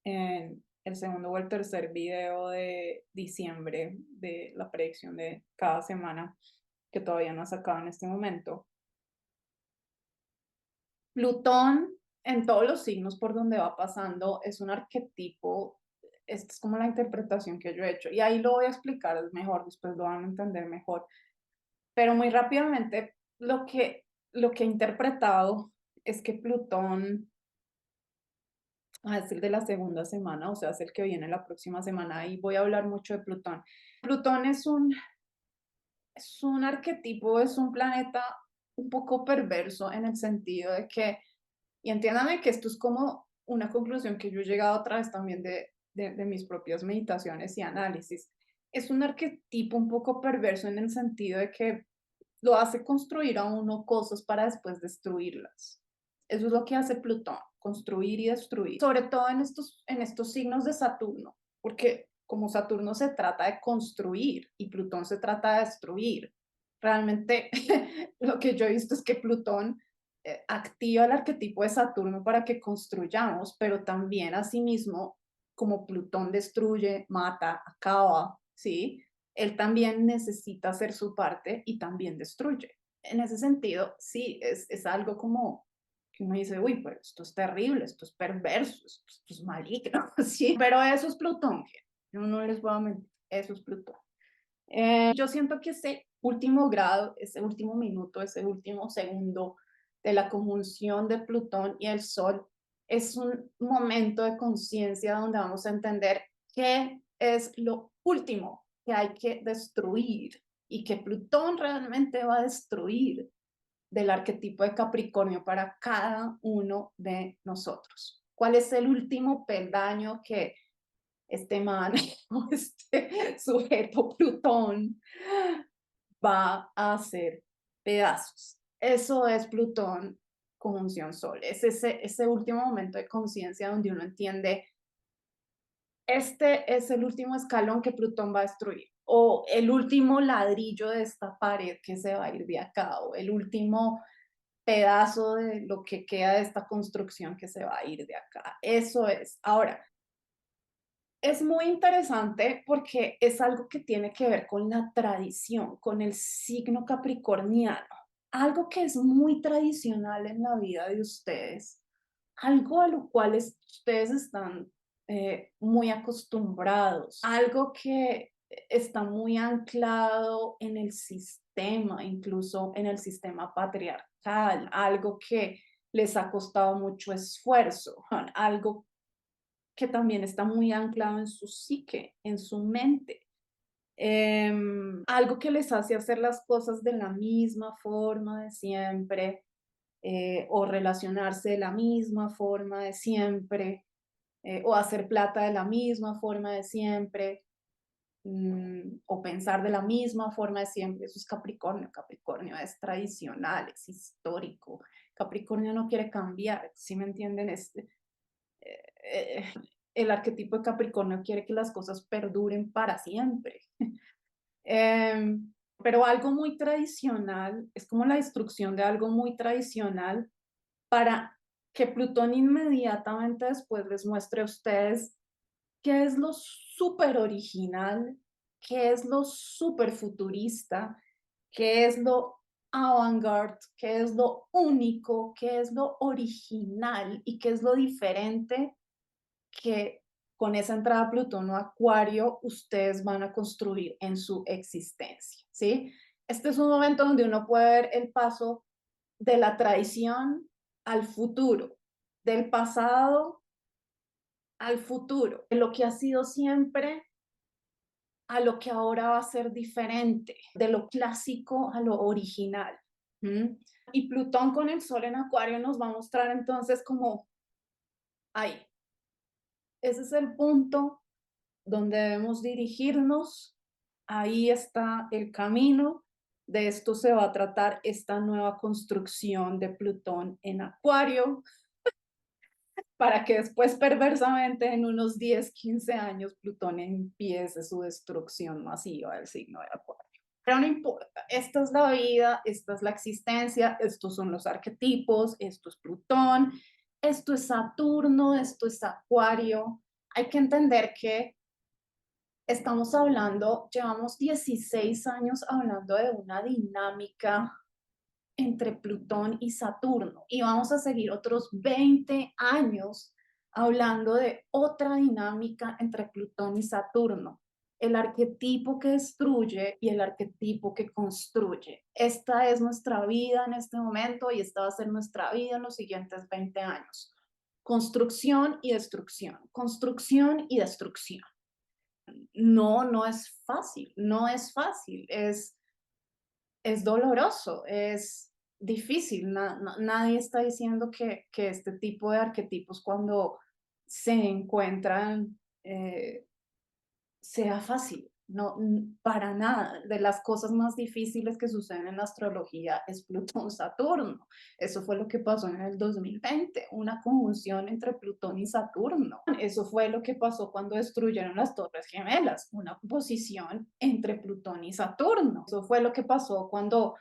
en el segundo o el tercer video de diciembre de la predicción de cada semana, que todavía no ha sacado en este momento, Plutón en todos los signos por donde va pasando es un arquetipo, esta es como la interpretación que yo he hecho, y ahí lo voy a explicar mejor, después lo van a entender mejor, pero muy rápidamente lo que he interpretado es que Plutón es el de la segunda semana, o sea, es el que viene la próxima semana y voy a hablar mucho de Plutón. Plutón es un arquetipo, es un planeta un poco perverso en el sentido de que, y entiéndame que esto es como una conclusión que yo he llegado a través también de mis propias meditaciones y análisis, es un arquetipo un poco perverso en el sentido de que lo hace construir a uno cosas para después destruirlas. Eso es lo que hace Plutón, construir y destruir, sobre todo en estos signos de Saturno, porque como Saturno se trata de construir y Plutón se trata de destruir, realmente lo que yo he visto es que Plutón activa el arquetipo de Saturno para que construyamos, pero también asimismo, como Plutón destruye, mata, acaba, ¿sí? Él también necesita hacer su parte y también destruye. En ese sentido, sí, es algo como que uno dice, uy, pero esto es terrible, esto es perverso, esto es maligno, sí, pero eso es Plutón, yo no les voy a mentir, eso es Plutón. Yo siento que ese último grado, ese último minuto, ese último segundo de la conjunción de Plutón y el Sol es un momento de conciencia donde vamos a entender qué es lo último que hay que destruir y que Plutón realmente va a destruir del arquetipo de Capricornio para cada uno de nosotros. ¿Cuál es el último peldaño que este man o este sujeto Plutón va a hacer pedazos? Eso es Plutón conjunción Sol. Es ese último momento de conciencia donde uno entiende, este es el último escalón que Plutón va a destruir, o el último ladrillo de esta pared que se va a ir de acá, o el último pedazo de lo que queda de esta construcción que se va a ir de acá. Eso es. Ahora, es muy interesante porque es algo que tiene que ver con la tradición, con el signo capricorniano, algo que es muy tradicional en la vida de ustedes, algo a lo cual ustedes están muy acostumbrados, algo que está muy anclado en el sistema, incluso en el sistema patriarcal, algo que les ha costado mucho esfuerzo, algo que también está muy anclado en su psique, en su mente. Algo que les hace hacer las cosas de la misma forma de siempre, o relacionarse de la misma forma de siempre, o hacer plata de la misma forma de siempre, o pensar de la misma forma de siempre. Eso es Capricornio. Capricornio es tradicional, es histórico. Capricornio no quiere cambiar, ¿sí me entienden? Eh, el arquetipo de Capricornio quiere que las cosas perduren para siempre. Eh, pero algo muy tradicional, es como la destrucción de algo muy tradicional para que Plutón inmediatamente después les muestre a ustedes qué es lo súper original, qué es lo súper futurista, qué es lo avant-garde, qué es lo único, qué es lo original y qué es lo diferente que con esa entrada Plutón o Acuario ustedes van a construir en su existencia, ¿sí? Este es un momento donde uno puede ver el paso de la tradición al futuro, del pasado al futuro, de lo que ha sido siempre a lo que ahora va a ser diferente, de lo clásico a lo original. ¿Mm? Y Plutón con el Sol en Acuario nos va a mostrar entonces como, ay, ese es el punto donde debemos dirigirnos, ahí está el camino, de esto se va a tratar esta nueva construcción de Plutón en Acuario, para que después perversamente en unos 10, 15 años Plutón empiece su destrucción masiva del signo de Acuario. Pero no importa, esta es la vida, esta es la existencia, estos son los arquetipos, esto es Plutón, esto es Saturno, esto es Acuario. Hay que entender que estamos hablando, llevamos 16 años hablando de una dinámica entre Plutón y Saturno y vamos a seguir otros 20 años hablando de otra dinámica entre Plutón y Saturno. el arquetipo que destruye y el arquetipo que construye. Esta es nuestra vida en este momento y esta va a ser nuestra vida en los siguientes 20 años. Construcción y destrucción, construcción y destrucción. No, no es fácil, no es fácil, es doloroso, es difícil. Nadie está diciendo que este tipo de arquetipos cuando se encuentran sea fácil. No, para nada. De las cosas más difíciles que suceden en la astrología es Plutón-Saturno. Eso fue lo que pasó en el 2020, una conjunción entre Plutón y Saturno. Eso fue lo que pasó cuando destruyeron las Torres Gemelas, una oposición entre Plutón y Saturno. Eso fue lo que pasó cuando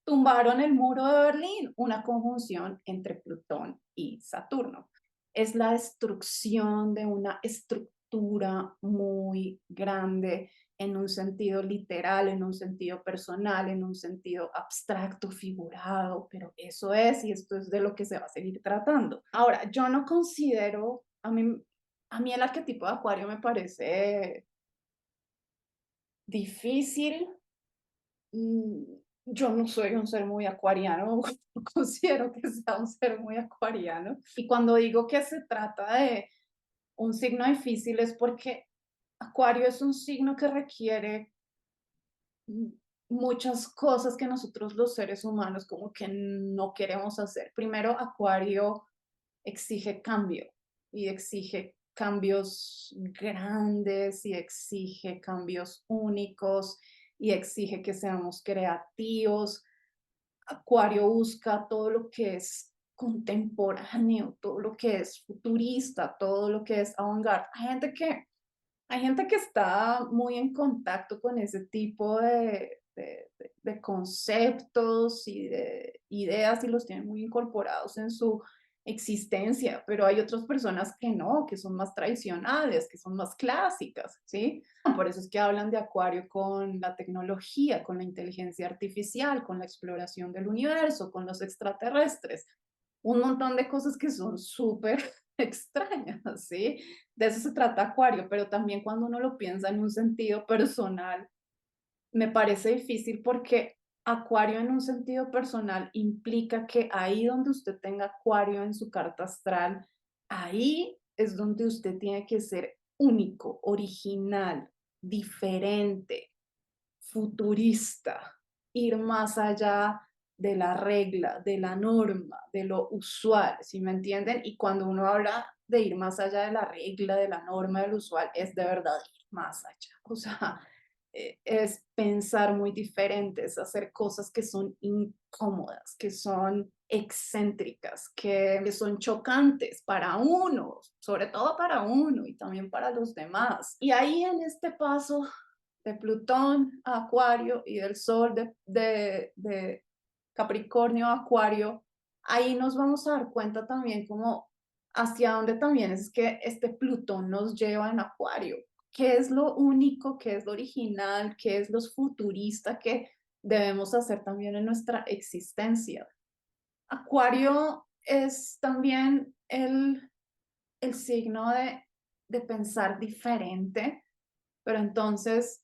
tumbaron el muro de Berlín, una conjunción entre Plutón y Saturno. Es la destrucción de una estructura muy grande en un sentido literal, en un sentido personal, en un sentido abstracto, figurado, pero eso es y esto es de lo que se va a seguir tratando. Ahora, yo no considero, a mí el arquetipo de Acuario me parece difícil. Mm, Yo no soy un ser muy acuariano, no considero que sea un ser muy acuariano. Y cuando digo que se trata de un signo difícil es porque Acuario es un signo que requiere mm, muchas cosas que nosotros los seres humanos como que no queremos hacer. Primero, Acuario exige cambio y exige cambios grandes y exige cambios únicos y exige que seamos creativos. Acuario busca todo lo que es contemporáneo, todo lo que es futurista, todo lo que es avant-garde. Hay gente que está muy en contacto con ese tipo de conceptos y de ideas y los tiene muy incorporados en su existencia, pero hay otras personas que no, que son más tradicionales, que son más clásicas, ¿sí? Por eso es que hablan de Acuario con la tecnología, con la inteligencia artificial, con la exploración del universo, con los extraterrestres, un montón de cosas que son súper extrañas, ¿sí? De eso se trata Acuario, pero también cuando uno lo piensa en un sentido personal, me parece difícil porque Acuario en un sentido personal implica que ahí donde usted tenga Acuario en su carta astral, ahí es donde usted tiene que ser único, original, diferente, futurista, ir más allá de la regla, de la norma, de lo usual, ¿sí me entienden? Y cuando uno habla de ir más allá de la regla, de la norma, del usual, es de verdad ir más allá. O sea, es pensar muy diferente, es hacer cosas que son incómodas, que son excéntricas, que son chocantes para uno, sobre todo para uno y también para los demás. Y ahí en este paso de Plutón a Acuario y del Sol de Capricornio a Acuario, ahí nos vamos a dar cuenta también como hacia dónde también es que este Plutón nos lleva en Acuario. ¿Qué es lo único, qué es lo original, qué es lo futurista que debemos hacer también en nuestra existencia? Acuario es también el signo de pensar diferente, pero entonces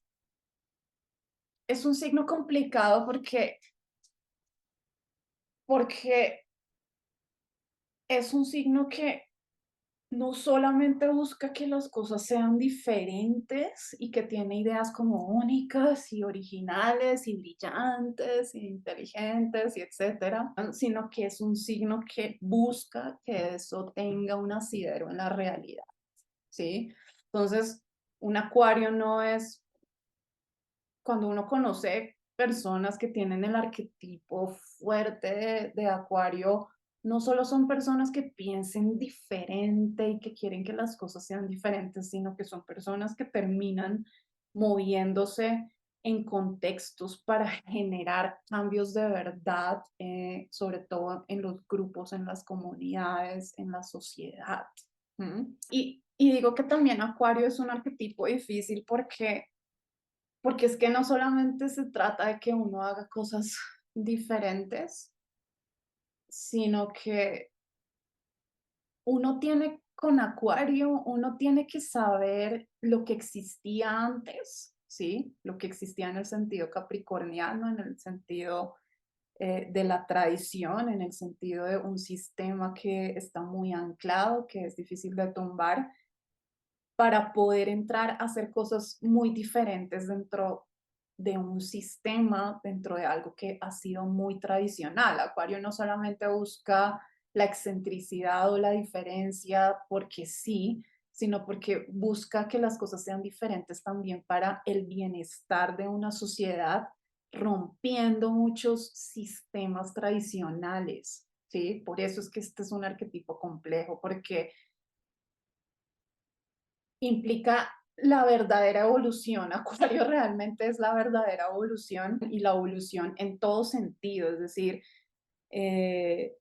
es un signo complicado porque es un signo que no solamente busca que las cosas sean diferentes y que tiene ideas como únicas y originales y brillantes y inteligentes y etcétera, sino que es un signo que busca que eso tenga un asidero en la realidad, ¿sí? Entonces, un acuario no es cuando uno conoce personas que tienen el arquetipo fuerte de Acuario, no solo son personas que piensen diferente y que quieren que las cosas sean diferentes, sino que son personas que terminan moviéndose en contextos para generar cambios de verdad, sobre todo en los grupos, en las comunidades, en la sociedad. ¿Mm? Y digo que también Acuario es un arquetipo difícil porque es que no solamente se trata de que uno haga cosas diferentes, sino que uno tiene Con Acuario uno tiene que saber lo que existía antes, ¿sí? Lo que existía en el sentido capricorniano, en el sentido de la tradición, en el sentido de un sistema que está muy anclado, que es difícil de tumbar, para poder entrar a hacer cosas muy diferentes dentro de un sistema, dentro de algo que ha sido muy tradicional. Acuario no solamente busca la excentricidad o la diferencia porque sí, sino porque busca que las cosas sean diferentes también para el bienestar de una sociedad, rompiendo muchos sistemas tradicionales, ¿sí? Por eso es que este es un arquetipo complejo, porque implica la verdadera evolución. Acuario realmente es la verdadera evolución y la evolución en todo sentido, es decir, eh,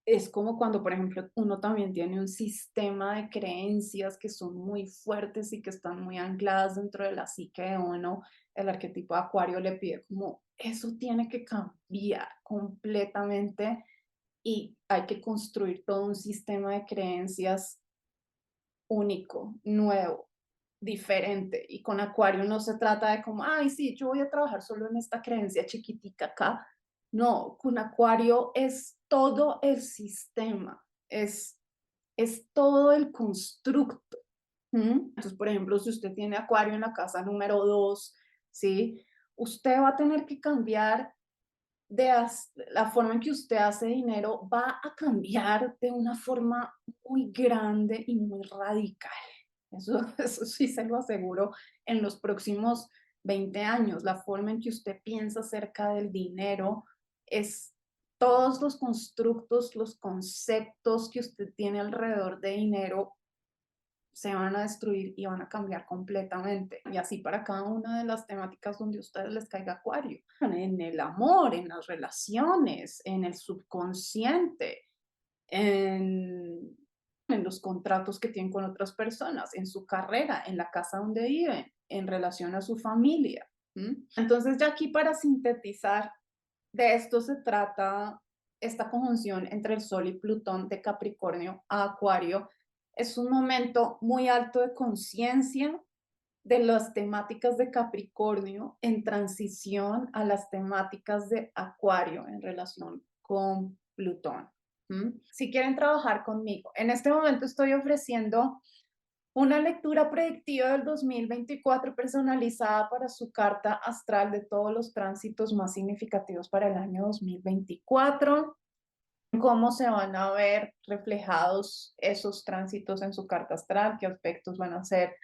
es como cuando, por ejemplo, uno también tiene un sistema de creencias que son muy fuertes y que están muy ancladas dentro de la psique de uno. El arquetipo de Acuario le pide como, eso tiene que cambiar completamente y hay que construir todo un sistema de creencias único, nuevo, diferente. Y con Acuario no se trata de como, ay, sí, yo voy a trabajar solo en esta creencia chiquitica acá. No, con Acuario es todo el sistema, es todo el constructo. ¿Mm? Entonces, por ejemplo, si usted tiene Acuario en la casa número 2, ¿sí? Usted va a tener que cambiar la forma en que usted hace dinero, va a cambiar de una forma muy grande y muy radical. Eso, eso sí se lo aseguro en los próximos 20 años. La forma en que usted piensa acerca del dinero es todos los constructos, los conceptos que usted tiene alrededor de dinero se van a destruir y van a cambiar completamente. Y así para cada una de las temáticas donde a ustedes les caiga Acuario. En el amor, en las relaciones, en el subconsciente, en los contratos que tienen con otras personas, en su carrera, en la casa donde viven, en relación a su familia. ¿Mm? Entonces ya aquí para sintetizar, de esto se trata esta conjunción entre el Sol y Plutón de Capricornio a Acuario. Es un momento muy alto de conciencia de las temáticas de Capricornio en transición a las temáticas de Acuario en relación con Plutón. ¿Mm? Si quieren trabajar conmigo, en este momento estoy ofreciendo una lectura predictiva del 2024 personalizada para su carta astral de todos los tránsitos más significativos para el año 2024. Cómo se van a ver reflejados esos tránsitos en su carta astral, qué aspectos van a ser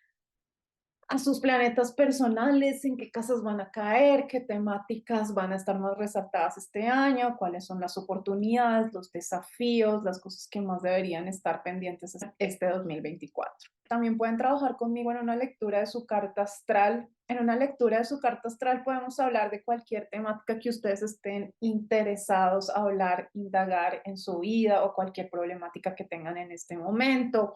a sus planetas personales, en qué casas van a caer, qué temáticas van a estar más resaltadas este año, cuáles son las oportunidades, los desafíos, las cosas que más deberían estar pendientes este 2024. También pueden trabajar conmigo en una lectura de su carta astral. En una lectura de su carta astral podemos hablar de cualquier temática que ustedes estén interesados a hablar, indagar en su vida o cualquier problemática que tengan en este momento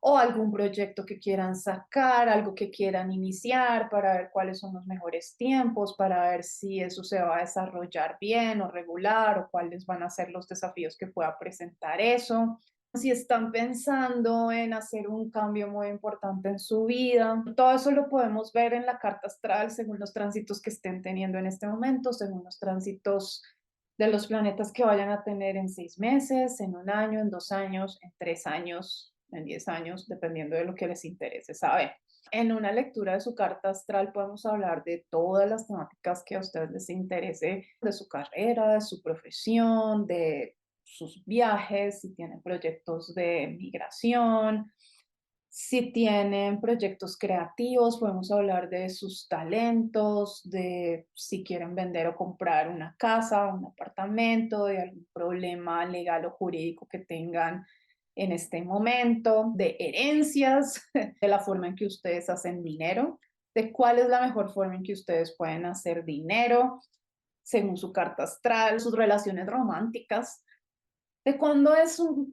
o algún proyecto que quieran sacar, algo que quieran iniciar para ver cuáles son los mejores tiempos, para ver si eso se va a desarrollar bien o regular o cuáles van a ser los desafíos que pueda presentar eso. Si están pensando en hacer un cambio muy importante en su vida, todo eso lo podemos ver en la carta astral según los tránsitos que estén teniendo en este momento, según los tránsitos de los planetas que vayan a tener en 6 meses, en un año, en 2 años, en 3 años, en 10 años, dependiendo de lo que les interese saber. En una lectura de su carta astral podemos hablar de todas las temáticas que a ustedes les interese, de su carrera, de su profesión, de sus viajes, si tienen proyectos de migración, si tienen proyectos creativos, podemos hablar de sus talentos, de si quieren vender o comprar una casa, un apartamento, de algún problema legal o jurídico que tengan en este momento, de herencias, de la forma en que ustedes hacen dinero, de cuál es la mejor forma en que ustedes pueden hacer dinero según su carta astral, sus relaciones románticas, de cuándo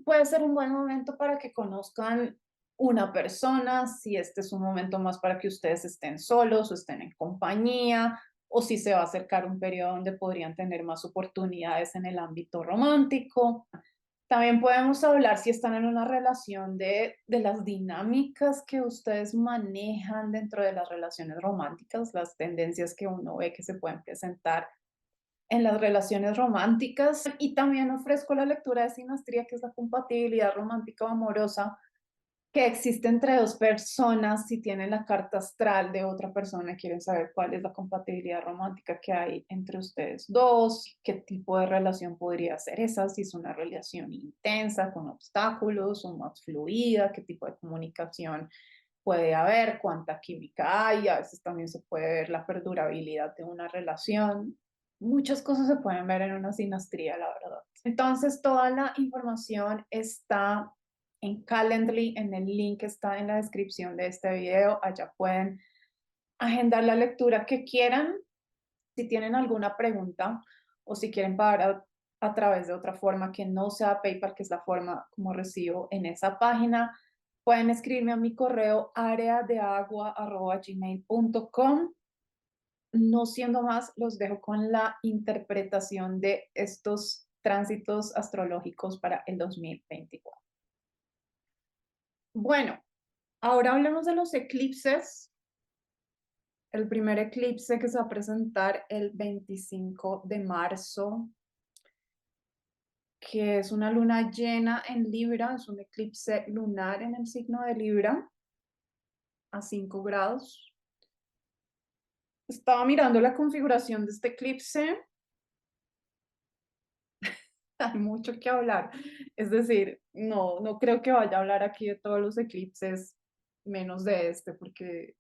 puede ser un buen momento para que conozcan una persona, si este es un momento más para que ustedes estén solos o estén en compañía, o si se va a acercar un periodo donde podrían tener más oportunidades en el ámbito romántico. También podemos hablar si están en una relación de las dinámicas que ustedes manejan dentro de las relaciones románticas, las tendencias que uno ve que se pueden presentar en las relaciones románticas. Y también ofrezco la lectura de sinastría, que es la compatibilidad romántica o amorosa que existe entre dos personas. Si tienen la carta astral de otra persona, quieren saber cuál es la compatibilidad romántica que hay entre ustedes dos, qué tipo de relación podría ser esa, si es una relación intensa, con obstáculos, o más fluida, qué tipo de comunicación puede haber, cuánta química hay. A veces también se puede ver la perdurabilidad de una relación. Muchas cosas se pueden ver en una sinastría, la verdad. Entonces, toda la información está en Calendly, en el link que está en la descripción de este video. Allá pueden agendar la lectura que quieran. Si tienen alguna pregunta o si quieren pagar a través de otra forma que no sea PayPal, que es la forma como recibo en esa página, pueden escribirme a mi correo areadeagua@gmail.com. No siendo más, los dejo con la interpretación de estos tránsitos astrológicos para el 2024. Bueno, ahora hablemos de los eclipses. El primer eclipse que se va a presentar el 25 de marzo, que es una luna llena en Libra, es un eclipse lunar en el signo de Libra, a 5 grados. Estaba mirando la configuración de este eclipse. Hay mucho que hablar. Es decir, no creo que vaya a hablar aquí de todos los eclipses, menos de este, porque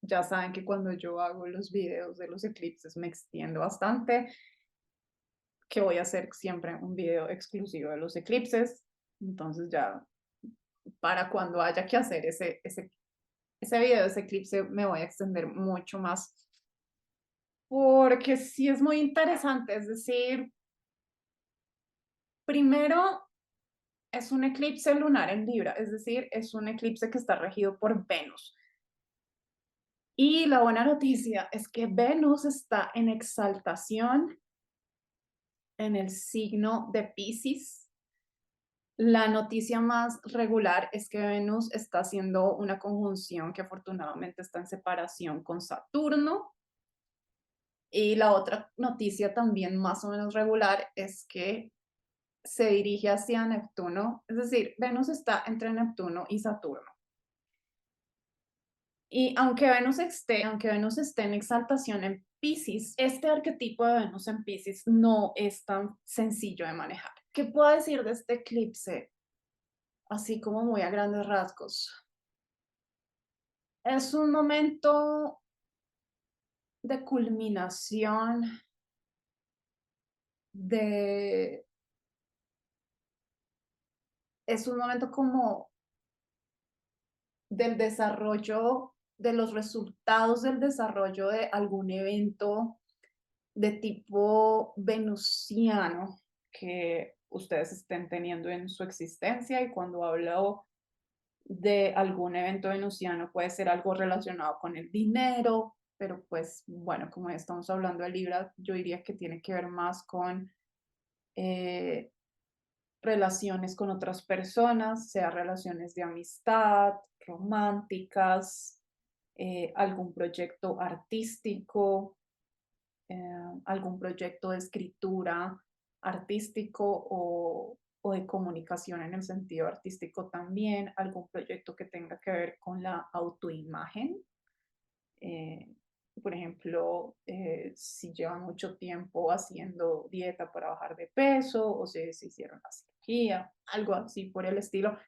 ya saben que cuando yo hago los videos de los eclipses me extiendo bastante, que voy a hacer siempre un video exclusivo de los eclipses. Entonces ya para cuando haya que hacer ese video de ese eclipse me voy a extender mucho más, porque sí es muy interesante. Es decir, primero, es un eclipse lunar en Libra, es decir, es un eclipse que está regido por Venus. Y la buena noticia es que Venus está en exaltación en el signo de Piscis. La noticia más regular es que Venus está haciendo una conjunción que afortunadamente está en separación con Saturno. Y la otra noticia también más o menos regular es que se dirige hacia Neptuno, es decir, Venus está entre Neptuno y Saturno. Y aunque Venus esté en exaltación en Piscis, este arquetipo de Venus en Piscis no es tan sencillo de manejar. ¿Qué puedo decir de este eclipse? Así como muy a grandes rasgos. Es un momento de culminación, de... es un momento como del desarrollo, de los resultados del desarrollo de algún evento de tipo venusiano que ustedes estén teniendo en su existencia. Y cuando hablo de algún evento venusiano puede ser algo relacionado con el dinero, pero pues bueno, como estamos hablando de Libra, yo diría que tiene que ver más con eh, relaciones con otras personas, sea relaciones de amistad, románticas, algún proyecto artístico, algún proyecto de escritura artístico o de comunicación en el sentido artístico también, algún proyecto que tenga que ver con la autoimagen. Eh, por ejemplo, si llevan mucho tiempo haciendo dieta para bajar de peso o si se hicieron la cirugía, algo así por el estilo.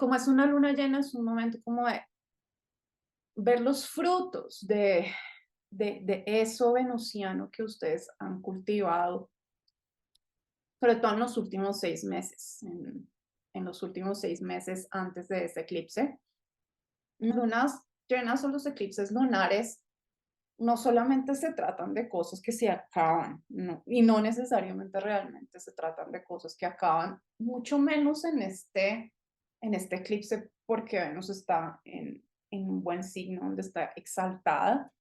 Como es una luna llena, es un momento como de ver los frutos de eso venusiano que ustedes han cultivado, sobre todo en los últimos 6 meses, en los últimos 6 meses antes de ese eclipse. Lunas llenas o los eclipses lunares no solamente se tratan de cosas que se acaban, no, y no necesariamente realmente se tratan de cosas que acaban, mucho menos en este eclipse, porque Venus está en un buen signo donde está exaltada.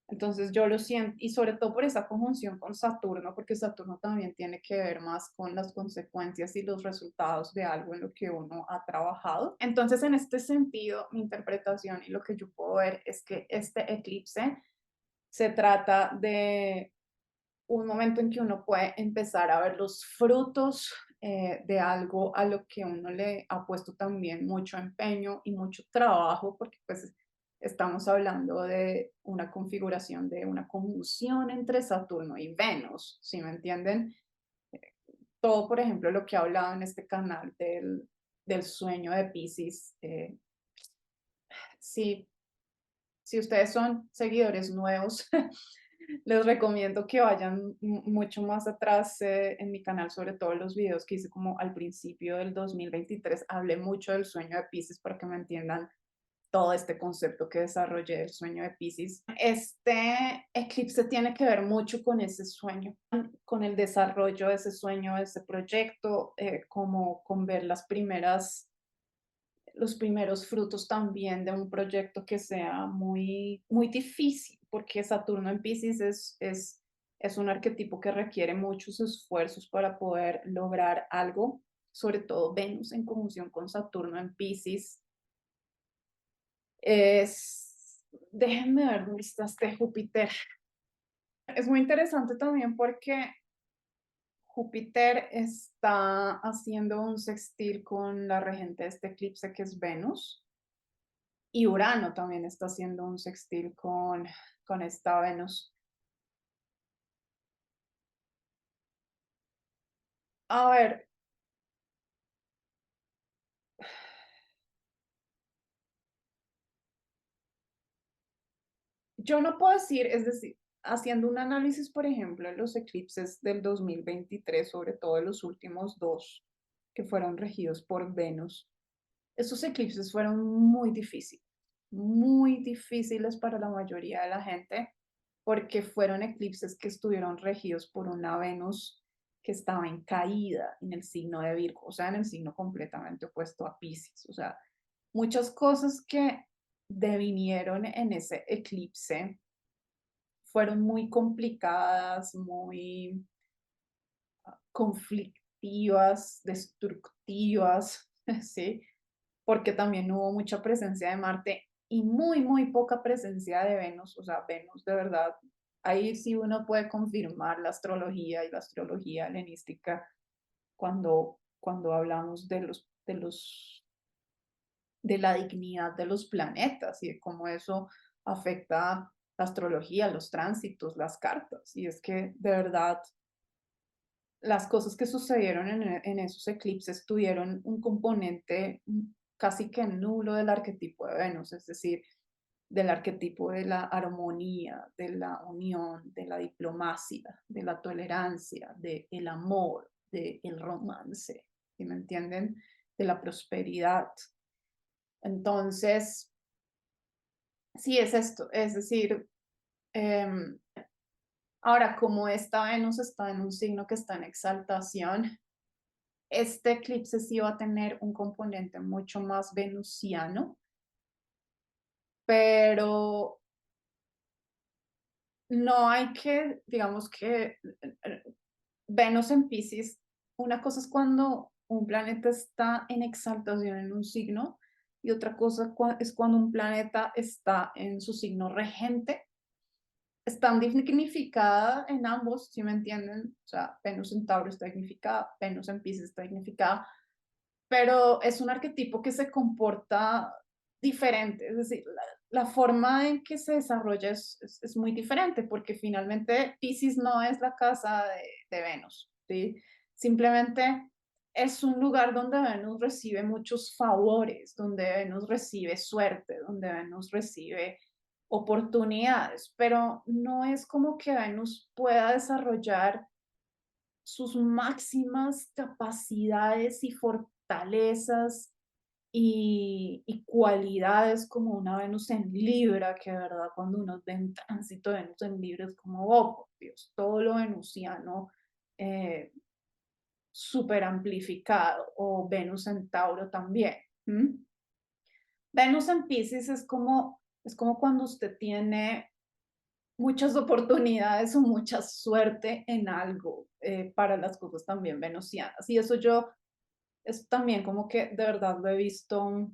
Entonces yo lo siento, y sobre todo por esa conjunción con Saturno, porque Saturno también tiene que ver más con las consecuencias y los resultados de algo en lo que uno ha trabajado. Entonces, en este sentido, mi interpretación y lo que yo puedo ver es que este eclipse se trata de un momento en que uno puede empezar a ver los frutos de algo a lo que uno le ha puesto también mucho empeño y mucho trabajo, porque pues estamos hablando de una configuración, de una conjunción entre Saturno y Venus, ¿sí me entienden? Todo, por ejemplo, lo que he hablado en este canal del sueño de Pisces, sí, si ustedes son seguidores nuevos, les recomiendo que vayan mucho más atrás en mi canal, sobre todo los videos que hice como al principio del 2023. Hablé mucho del sueño de Pisces para que me entiendan todo este concepto que desarrollé del sueño de Pisces. Este eclipse tiene que ver mucho con ese sueño, con el desarrollo de ese sueño, de ese proyecto, como con ver los primeros frutos también de un proyecto que sea muy, muy difícil, porque Saturno en Pisces es un arquetipo que requiere muchos esfuerzos para poder lograr algo, sobre todo Venus en conjunción con Saturno en Pisces. Déjenme ver dónde está este Júpiter. Es muy interesante también porque Júpiter está haciendo un sextil con la regente de este eclipse que es Venus. Y Urano también está haciendo un sextil con esta Venus. A ver, yo no puedo decir, es decir, haciendo un análisis, por ejemplo, de los eclipses del 2023, sobre todo de los últimos dos que fueron regidos por Venus, esos eclipses fueron muy difíciles para la mayoría de la gente, porque fueron eclipses que estuvieron regidos por una Venus que estaba en caída en el signo de Virgo, o sea, en el signo completamente opuesto a Piscis. O sea, muchas cosas que devinieron en ese eclipse fueron muy complicadas, muy conflictivas, destructivas, ¿sí? Porque también hubo mucha presencia de Marte y muy poca presencia de Venus, o sea, Venus de verdad, ahí sí uno puede confirmar la astrología y la astrología helenística cuando hablamos de la dignidad de los planetas y de cómo eso afecta la astrología, los tránsitos, las cartas. Y es que de verdad las cosas que sucedieron en esos eclipses tuvieron un componente casi que nulo del arquetipo de Venus, es decir, del arquetipo de la armonía, de la unión, de la diplomacia, de la tolerancia, del amor, del romance, ¿sí me entienden? De la prosperidad. Entonces, sí es esto, es decir, em, ahora como esta Venus está en un signo que está en exaltación, este eclipse sí va a tener un componente mucho más venusiano, pero no hay que, digamos que Venus en Pisces, una cosa es cuando un planeta está en exaltación en un signo y otra cosa es cuando un planeta está en su signo regente. Están dignificadas en ambos, si me entienden, o sea, Venus en Tauro está dignificada, Venus en Pisces está dignificada, pero es un arquetipo que se comporta diferente, es decir, la forma en que se desarrolla es muy diferente, porque finalmente Pisces no es la casa de Venus, ¿sí? Simplemente es un lugar donde Venus recibe muchos favores, donde Venus recibe suerte, donde Venus recibe oportunidades, pero no es como que Venus pueda desarrollar sus máximas capacidades y fortalezas y cualidades como una Venus en Libra, que de verdad cuando uno ve un tránsito de Venus en Libra es como, oh, por Dios, todo lo venusiano eh, súper amplificado, o Venus en Tauro también. ¿Mm? Venus en Pisces es como cuando usted tiene muchas oportunidades o mucha suerte en algo para las cosas también venusianas. Y eso también como que de verdad lo he visto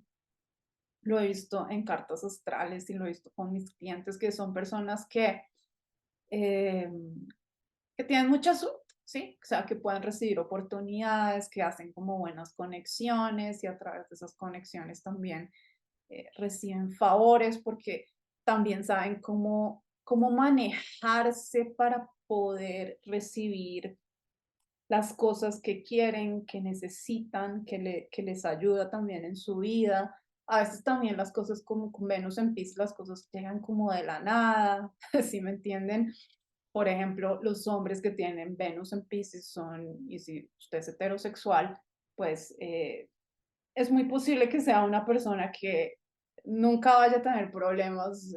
en cartas astrales y lo he visto con mis clientes, que son personas eh, que tienen mucha suerte, ¿sí? O sea, que pueden recibir oportunidades, que hacen como buenas conexiones y a través de esas conexiones también reciben favores porque también saben cómo manejarse para poder recibir las cosas que quieren, que necesitan, que les ayuda también en su vida. A veces también las cosas como con Venus en Piscis, las cosas llegan como de la nada, ¿sí me entienden? Por ejemplo, los hombres que tienen Venus en Piscis son, y si usted es heterosexual, pues es muy posible que sea una persona que nunca vaya a tener problemas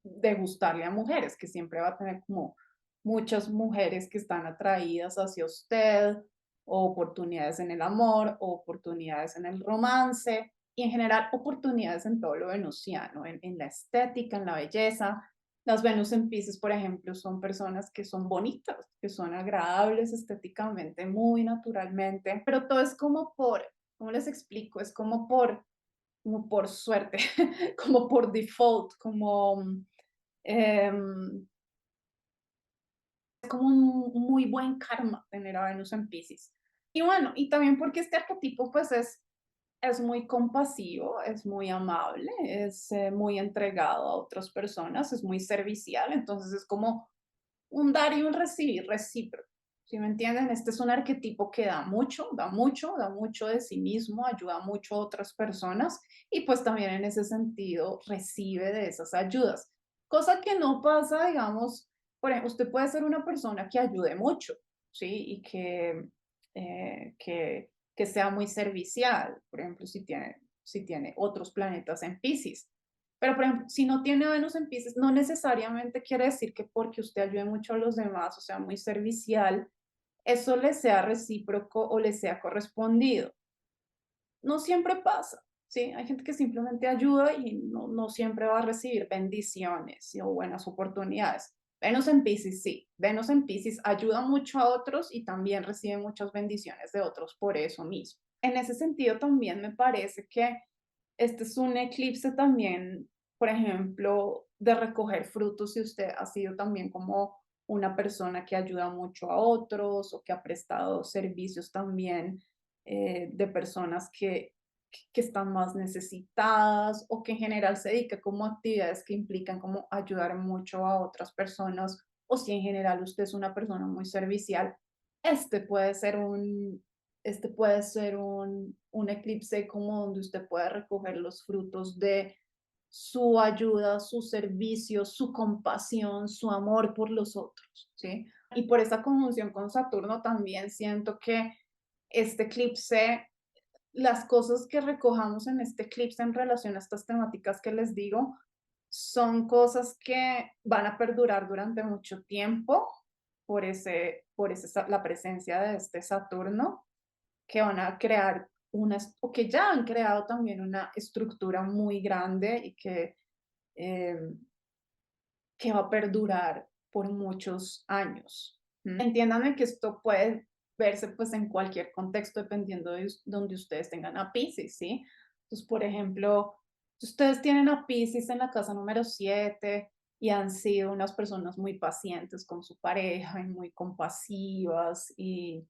de gustarle a mujeres, que siempre va a tener como muchas mujeres que están atraídas hacia usted, o oportunidades en el amor, o oportunidades en el romance, y en general oportunidades en todo lo venusiano, en la estética, en la belleza. Las Venus en Pisces, por ejemplo, son personas que son bonitas, que son agradables estéticamente, muy naturalmente, pero todo es como ¿cómo les explico? Es como por suerte, como por default, em, es como un muy buen karma tener a Venus en Pisces. Y bueno, y también porque este arquetipo pues es muy compasivo, es muy amable, es muy entregado a otras personas, es muy servicial, entonces es como un dar y un recibir recíproco. ¿Sí me entienden? Este es un arquetipo que da mucho, da mucho, da mucho de sí mismo, ayuda mucho a otras personas y pues también en ese sentido recibe de esas ayudas. Cosa que no pasa, digamos, por ejemplo, usted puede ser una persona que ayude mucho, ¿sí? Y que sea muy servicial, por ejemplo, si tiene otros planetas en Pisces. Pero, por ejemplo, si no tiene Venus en Pisces, no necesariamente quiere decir que porque usted ayude mucho a los demás, o sea, muy servicial, eso le sea recíproco o le sea correspondido. No siempre pasa, ¿sí? Hay gente que simplemente ayuda y no siempre va a recibir bendiciones o buenas oportunidades. Venus en Pisces, sí. Venus en Pisces ayuda mucho a otros y también recibe muchas bendiciones de otros por eso mismo. En ese sentido, también me parece que este es un eclipse también, por ejemplo, de recoger frutos si usted ha sido también como una persona que ayuda mucho a otros o que ha prestado servicios también de personas que están más necesitadas o que en general se dedica como a actividades que implican como ayudar mucho a otras personas o si en general usted es una persona muy servicial, este puede ser este puede ser un eclipse como donde usted puede recoger los frutos de su ayuda, su servicio, su compasión, su amor por los otros, ¿sí? Y por esa conjunción con Saturno también siento que este eclipse, las cosas que recojamos en este eclipse en relación a estas temáticas que les digo, son cosas que van a perdurar durante mucho tiempo la presencia de este Saturno que van a crear o que ya han creado también una estructura muy grande y eh, que va a perdurar por muchos años. Entiéndanme que esto puede verse pues en cualquier contexto dependiendo de donde ustedes tengan a Pisces, ¿sí? Entonces, por ejemplo, si ustedes tienen a Pisces en la casa número 7 y han sido unas personas muy pacientes con su pareja y muy compasivas y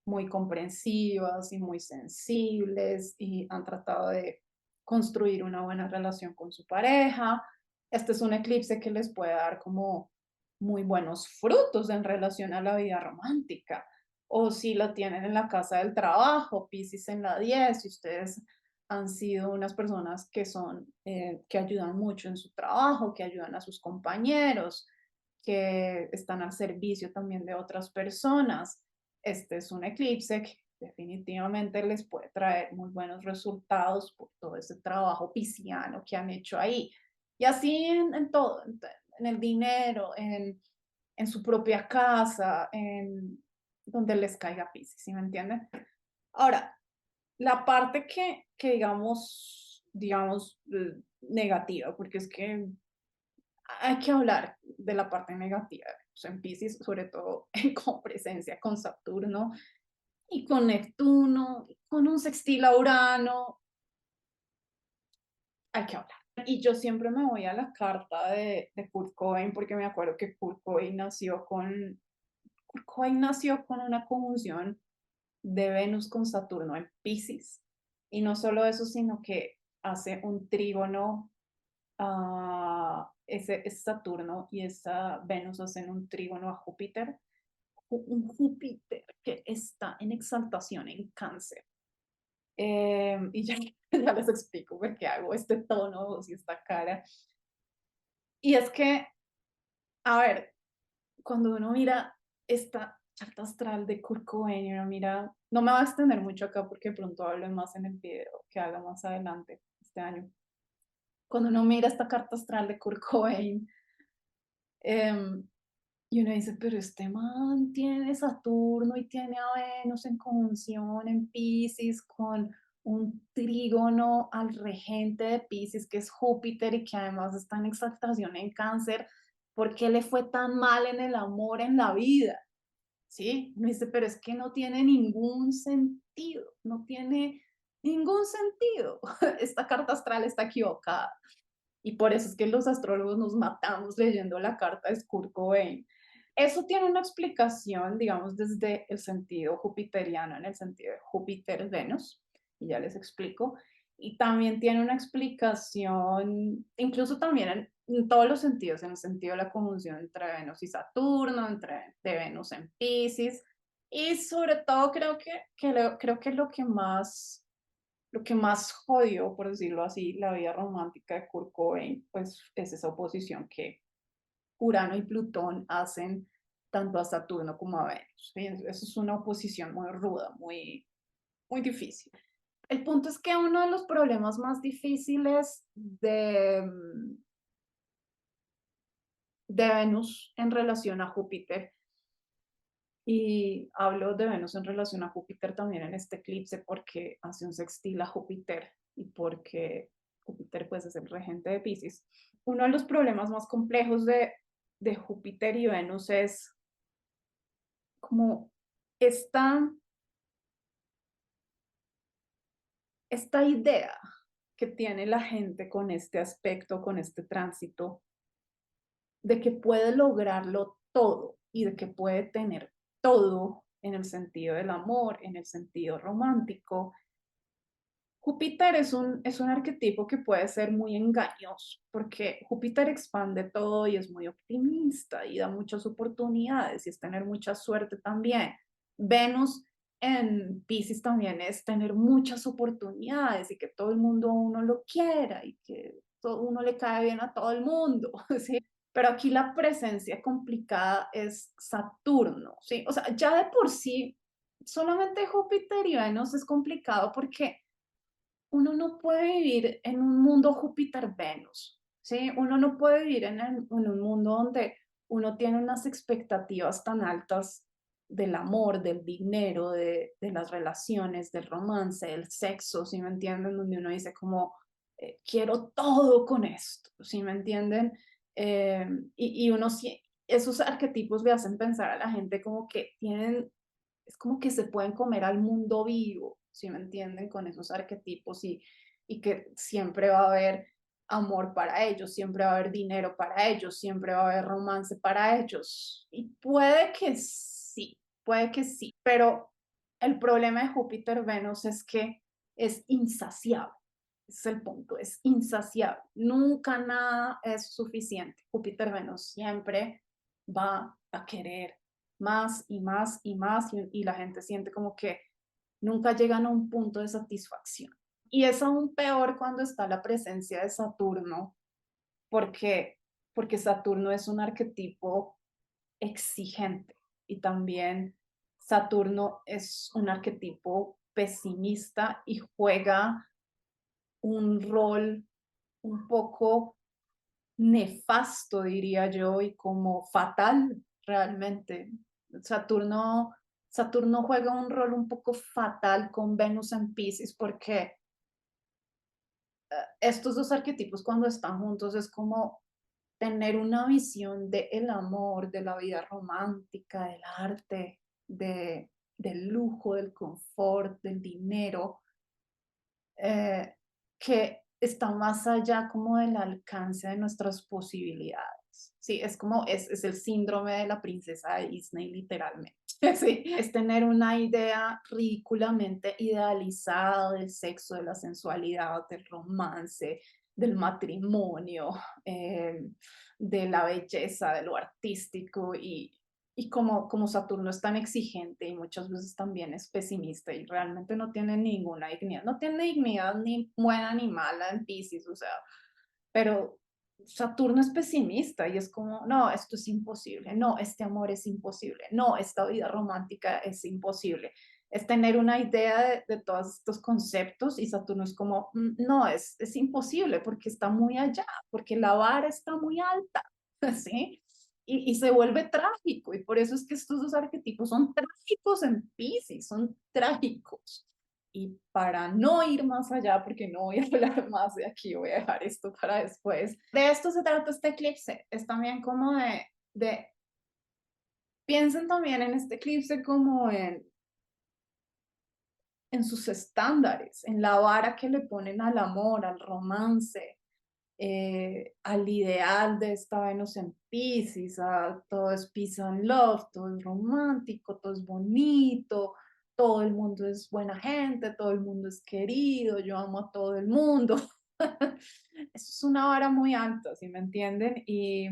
muy comprensivas y muy sensibles y han tratado de construir una buena relación con su pareja. Este es un eclipse que les puede dar como muy buenos frutos en relación a la vida romántica. O si lo tienen en la casa del trabajo, Piscis en la 10, y ustedes han sido unas personas que ayudan mucho en su trabajo, que ayudan a sus compañeros, que están al servicio también de otras personas. Este es un eclipse que definitivamente les puede traer muy buenos resultados por todo ese trabajo pisciano que han hecho ahí. Y así en todo, en el dinero, en su propia casa, en donde les caiga Piscis, ¿sí me entienden? Ahora, la parte que digamos, negativa, porque es que Hay que hablar de la parte negativa de Venus en Piscis, sobre todo en copresencia con Saturno y con Neptuno, y con un sextil a Urano, hay que hablar. Y yo siempre me voy a la carta de Kurt Cobain porque me acuerdo que Kurt Cobain nació con una conjunción de Venus con Saturno en Piscis. Y no solo eso, sino que hace un trígono, ese Saturno y esa Venus hacen un trígono a Júpiter, un Júpiter que está en exaltación en Cáncer. Y ya, ya les explico por qué hago este tono de voz y esta cara. Y es que, a ver, cuando uno mira esta carta astral de Kurt Cobain, y uno mira, no me va a extender mucho acá porque pronto hablo más en el video que haga más adelante este año. Cuando uno mira esta carta astral de Kurt Cobain, em, y uno dice, pero este man tiene Saturno y tiene a Venus en conjunción en Piscis con un trígono al regente de Piscis, que es Júpiter y que además está en exaltación en Cáncer. ¿Por qué le fue tan mal en el amor, en la vida? ¿Sí? Me dice, pero es que no tiene ningún sentido, no tiene ningún sentido. Esta carta astral está equivocada. Y por eso es que los astrólogos nos matamos leyendo la carta de Kurt Cobain. Eso tiene una explicación, digamos, desde el sentido jupiteriano, en el sentido de Júpiter-Venus, y ya les explico. Y también tiene una explicación, incluso también en todos los sentidos, en el sentido de la conjunción entre Venus y Saturno, de Venus en Pisces, y sobre todo creo que lo que más jodió, por decirlo así, la vida romántica de Kurt Cobain, pues es esa oposición que Urano y Plutón hacen tanto a Saturno como a Venus. ¿Sí? Eso es una oposición muy ruda, muy difícil. El punto es que uno de los problemas más difíciles de Venus en relación a Júpiter, y hablo de Venus en relación a Júpiter también en este eclipse porque hace un sextil a Júpiter y porque Júpiter pues es el regente de Pisces. Uno de los problemas más complejos de Júpiter y Venus es como esta, esta idea que tiene la gente con este aspecto, con este tránsito, de que puede lograrlo todo y de que puede tener todo en el sentido del amor, en el sentido romántico. Júpiter es un arquetipo que puede ser muy engañoso, porque Júpiter expande todo y es muy optimista y da muchas oportunidades y es tener mucha suerte también. Venus en Pisces también es tener muchas oportunidades y que todo el mundo a uno lo quiera y que todo uno le cae bien a todo el mundo, ¿sí? Pero aquí la presencia complicada es Saturno, ¿sí? O sea, ya de por sí, solamente Júpiter y Venus es complicado porque uno no puede vivir en un mundo Júpiter-Venus, ¿sí? Uno no puede vivir en un mundo donde uno tiene unas expectativas tan altas del amor, del dinero, de las relaciones, del romance, del sexo, ¿sí me entienden? Donde uno dice como, quiero todo con esto, ¿sí me entienden? Y uno, esos arquetipos le hacen pensar a la gente como que tienen es como que se pueden comer al mundo vivo, ¿sí me entienden? Con esos arquetipos y que siempre va a haber amor para ellos, siempre va a haber dinero para ellos, siempre va a haber romance para ellos. Y puede que sí, pero el problema de Júpiter-Venus es que es insaciable. Ese es el punto, es insaciable. Nunca nada es suficiente. Júpiter-Venus siempre va a querer más y más y más y la gente siente como que nunca llegan a un punto de satisfacción. Y es aún peor cuando está la presencia de Saturno, porque, porque Saturno es un arquetipo exigente y también Saturno es un arquetipo pesimista y juega un rol un poco nefasto, diría yo, y como fatal realmente. Saturno, Saturno juega un rol un poco fatal con Venus en Pisces porque estos dos arquetipos cuando están juntos es como tener una visión del amor, de la vida romántica, del arte, del lujo, del confort, del dinero, eh, que está más allá como del alcance de nuestras posibilidades. Sí, es como, es el síndrome de la princesa de Disney, literalmente. Sí, es tener una idea ridículamente idealizada del sexo, de la sensualidad, del romance, del matrimonio, eh, de la belleza, de lo artístico y como Saturno es tan exigente y muchas veces también es pesimista y realmente no tiene ninguna dignidad, no tiene dignidad ni buena ni mala en Piscis, o sea, pero Saturno es pesimista y es como, no, esto es imposible, no, este amor es imposible, no, esta vida romántica es imposible. Es tener una idea de todos estos conceptos y Saturno es como, no, es imposible porque está muy allá, porque la vara está muy alta, ¿sí? Y se vuelve trágico y por eso es que estos dos arquetipos son trágicos en Piscis, son trágicos. Y para no ir más allá, porque no voy a hablar más de aquí, voy a dejar esto para después. De esto se trata este eclipse, es también como de piensen también en este eclipse como en sus estándares, en la vara que le ponen al amor, al romance, al ideal de esta Venus en Pisces, a todo es peace and love, todo es romántico, todo es bonito, todo el mundo es buena gente, todo el mundo es querido, yo amo a todo el mundo. Eso es una vara muy alta, ¿sí me entienden? Y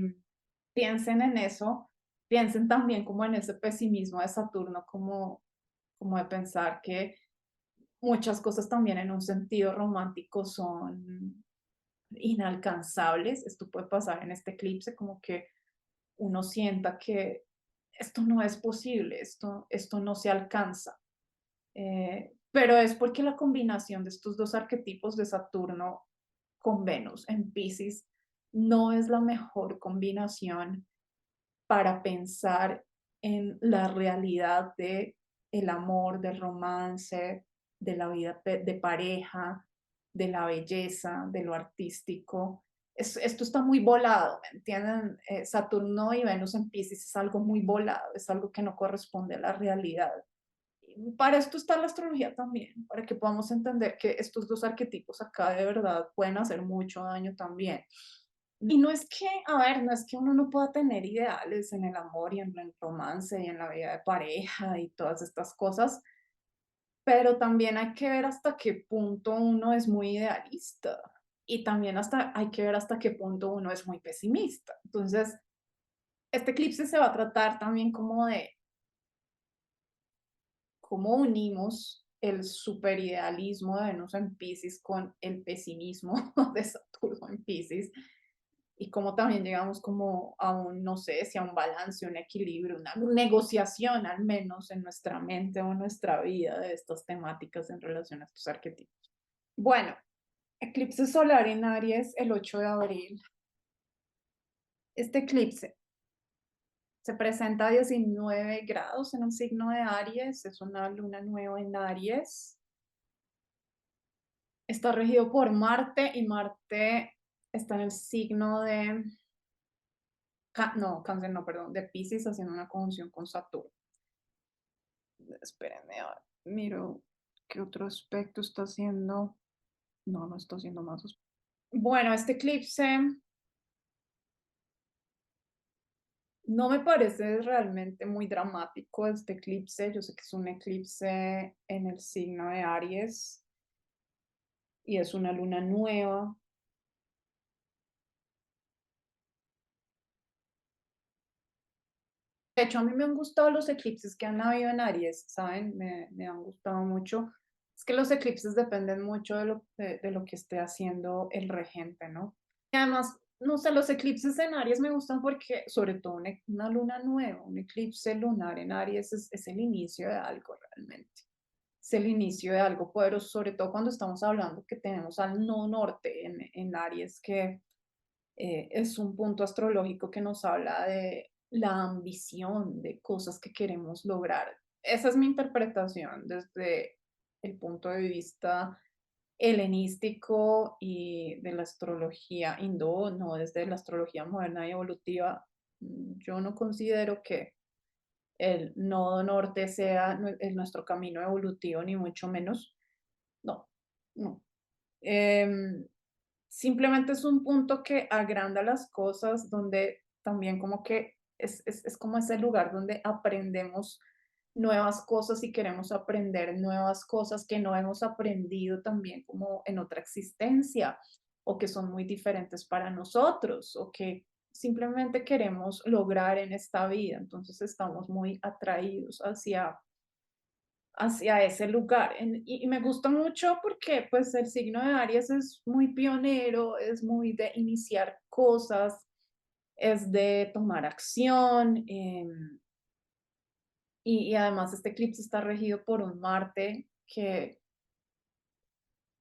piensen en eso, piensen también como en ese pesimismo de Saturno, como de pensar que muchas cosas también en un sentido romántico son inalcanzables. Esto puede pasar en este eclipse, como que uno sienta que esto no es posible, esto no se alcanza. Pero es porque la combinación de estos dos arquetipos de Saturno con Venus en Pisces no es la mejor combinación para pensar en la realidad de el amor, del romance, de la vida de pareja, de la belleza, de lo artístico. Esto está muy volado, ¿me entienden? Saturno y Venus en Pisces es algo muy volado, es algo que no corresponde a la realidad. Y para esto está la astrología también, para que podamos entender que estos dos arquetipos acá de verdad pueden hacer mucho daño también. Y no es que, a ver, no es que uno no pueda tener ideales en el amor y en el romance y en la vida de pareja y todas estas cosas, pero también hay que ver hasta qué punto uno es muy idealista y también hay que ver hasta qué punto uno es muy pesimista. Entonces, este eclipse se va a tratar también como de cómo unimos el superidealismo de Venus en Pisces con el pesimismo de Saturno en Pisces y cómo también llegamos como a un, no sé, si a un balance, un equilibrio, una negociación al menos en nuestra mente o en nuestra vida de estas temáticas en relación a estos arquetipos. Bueno, eclipse solar en Aries el 8 de abril. Este eclipse se presenta a 19 grados en un signo de Aries, es una luna nueva en Aries. Está regido por Marte y Marte está en el signo de, no, Cáncer, no, perdón, de Pisces haciendo una conjunción con Saturno. Espérenme, miro qué otro aspecto está haciendo. No, no está haciendo más. Bueno, este eclipse no me parece realmente muy dramático este eclipse. Yo sé que es un eclipse en el signo de Aries y es una luna nueva. De hecho, a mí me han gustado los eclipses que han habido en Aries, ¿saben? Me han gustado mucho. Es que los eclipses dependen mucho de lo que esté haciendo el regente, ¿no? Y además, no sé, los eclipses en Aries me gustan porque, sobre todo una luna nueva, un eclipse lunar en Aries es el inicio de algo realmente. Es el inicio de algo poderoso, sobre todo cuando estamos hablando que tenemos al no norte en Aries, que es un punto astrológico que nos habla de la ambición, de cosas que queremos lograr. Esa es mi interpretación desde el punto de vista helenístico y de la astrología hindú, no desde la astrología moderna y evolutiva. Yo no considero que el nodo norte sea nuestro camino evolutivo, ni mucho menos. No, no. Em, Simplemente es un punto que agranda las cosas, donde también como que es como ese lugar donde aprendemos nuevas cosas y queremos aprender nuevas cosas que no hemos aprendido también como en otra existencia o que son muy diferentes para nosotros o que simplemente queremos lograr en esta vida. Entonces estamos muy atraídos hacia ese lugar. Y me gusta mucho porque pues el signo de Aries es muy pionero, es muy de iniciar cosas, es de tomar acción. Y además este eclipse está regido por un Marte que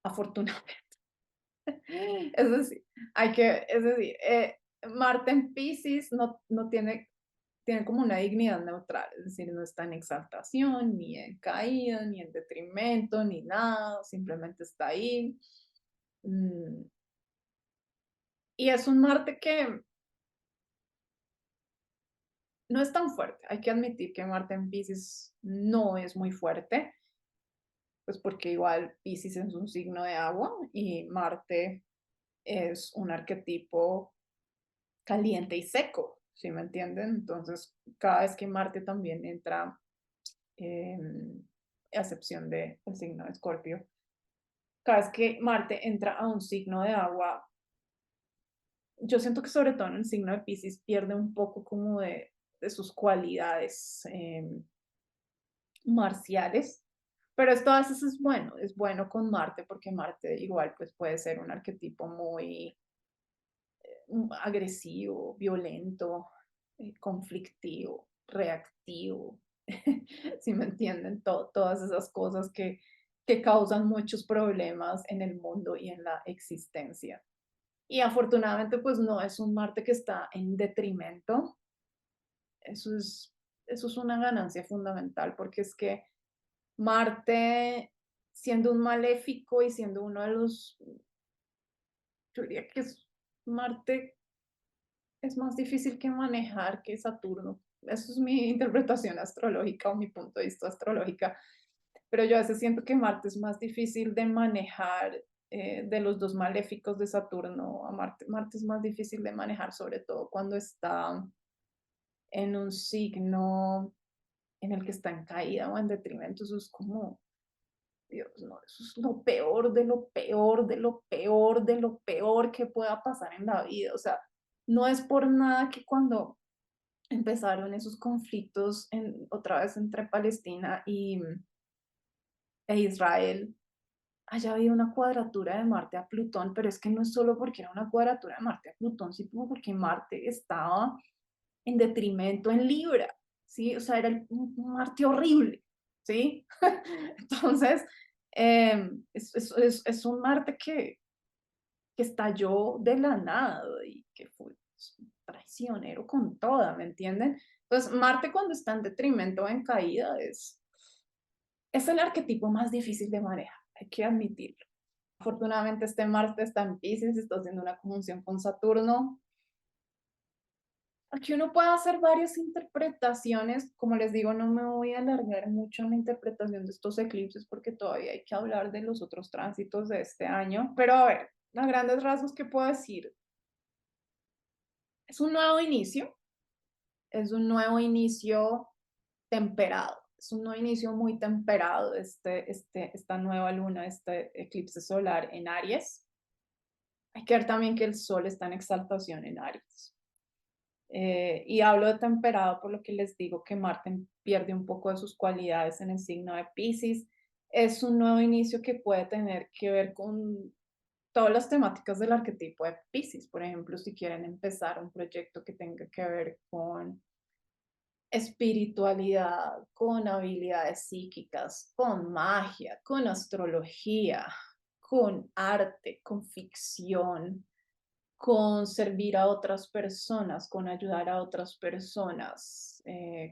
afortunadamente, es decir, Marte en Piscis no tiene como una dignidad neutral, es decir, no está en exaltación, ni en caída, ni en detrimento, ni nada, simplemente está ahí. Mm, Y es un Marte que no es tan fuerte. Hay que admitir que Marte en Piscis no es muy fuerte, pues porque igual Piscis es un signo de agua y Marte es un arquetipo caliente y seco, ¿sí me entienden? Entonces, cada vez que Marte también entra, a excepción del signo de Escorpio, cada vez que Marte entra a un signo de agua, yo siento que sobre todo en el signo de Piscis pierde un poco como de sus cualidades marciales, pero esto a veces es bueno con Marte porque Marte igual pues puede ser un arquetipo muy agresivo, violento, conflictivo, reactivo, si me entienden, todas esas cosas que causan muchos problemas en el mundo y en la existencia. Y afortunadamente, pues no es un Marte que está en detrimento. Eso es, eso es una ganancia fundamental porque es que Marte, siendo un maléfico y siendo uno de los, yo diría que es Marte es más difícil que manejar que Saturno. Eso es mi interpretación astrológica o mi punto de vista astrológica. Pero yo a veces siento que Marte es más difícil de manejar de los dos maléficos de Saturno a Marte. Marte es más difícil de manejar, sobre todo cuando está en un signo en el que está en caída o en detrimento. Eso es como, Dios, no, eso es lo peor de lo peor, de lo peor, de lo peor que pueda pasar en la vida. O sea, no es por nada que cuando empezaron esos conflictos otra vez entre Palestina e Israel, haya habido una cuadratura de Marte a Plutón, pero es que no es solo porque era una cuadratura de Marte a Plutón, sino porque Marte estaba en detrimento en Libra, ¿sí? O sea, era un Marte horrible, ¿sí? Entonces, es un Marte que estalló de la nada y que fue traicionero con toda, ¿me entienden? Entonces, Marte cuando está en detrimento o en caída es el arquetipo más difícil de manejar, hay que admitirlo. Afortunadamente este Marte está en Pisces, está haciendo una conjunción con Saturno. Aquí uno puede hacer varias interpretaciones, como les digo, no me voy a alargar mucho en la interpretación de estos eclipses porque todavía hay que hablar de los otros tránsitos de este año, pero a ver, a grandes rasgos, ¿qué puedo decir? Es un nuevo inicio, es un nuevo inicio temperado, es un nuevo inicio muy temperado, esta nueva luna, este eclipse solar en Aries. Hay que ver también que el Sol está en exaltación en Aries. Y hablo de temperado por lo que les digo que Marte pierde un poco de sus cualidades en el signo de Pisces. Es un nuevo inicio que puede tener que ver con todas las temáticas del arquetipo de Pisces. Por ejemplo, si quieren empezar un proyecto que tenga que ver con espiritualidad, con habilidades psíquicas, con magia, con astrología, con arte, con ficción, con servir a otras personas, con ayudar a otras personas,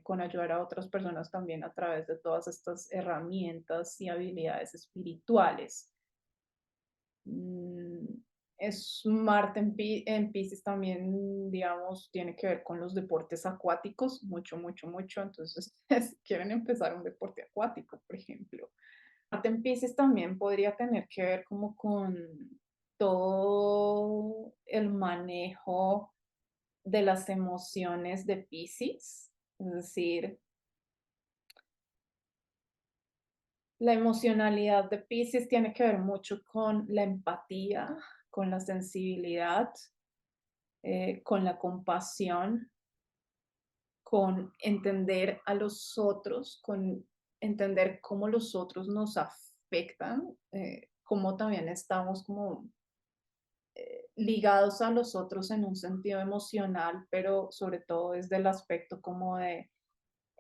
con ayudar a otras personas también a través de todas estas herramientas y habilidades espirituales. Mm, es Marte en Piscis también, digamos, tiene que ver con los deportes acuáticos, mucho, mucho, mucho. Entonces, si quieren empezar un deporte acuático, por ejemplo. Marte en Piscis también podría tener que ver como con todo el manejo de las emociones de Piscis, es decir, la emocionalidad de Piscis tiene que ver mucho con la empatía, con la sensibilidad, con la compasión, con entender a los otros, con entender cómo los otros nos afectan, cómo también estamos como ligados a los otros en un sentido emocional, pero sobre todo desde el aspecto como de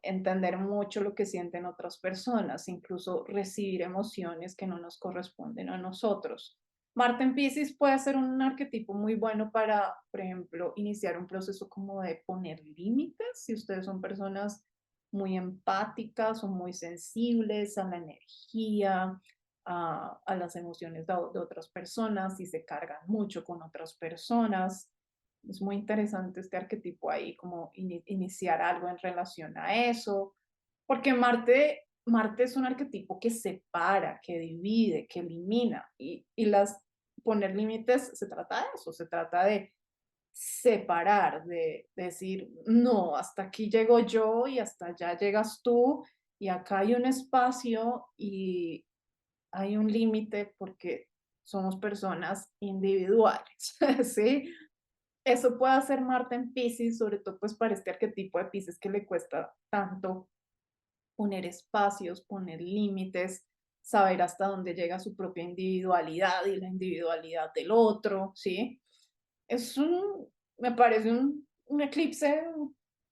entender mucho lo que sienten otras personas, incluso recibir emociones que no nos corresponden a nosotros. Marte en Piscis puede ser un arquetipo muy bueno para, por ejemplo, iniciar un proceso como de poner límites, si ustedes son personas muy empáticas o muy sensibles a la energía, a las emociones de otras personas, si se cargan mucho con otras personas. Es muy interesante este arquetipo ahí, como iniciar algo en relación a eso, porque Marte es un arquetipo que separa, que divide, que elimina, y poner límites se trata de eso, se trata de separar, de decir, no, hasta aquí llego yo y hasta allá llegas tú, y acá hay un espacio y hay un límite porque somos personas individuales, ¿sí? Eso puede hacer Marte en Piscis, sobre todo pues para este arquetipo de Piscis que le cuesta tanto poner espacios, poner límites, saber hasta dónde llega su propia individualidad y la individualidad del otro, ¿sí? Me parece un eclipse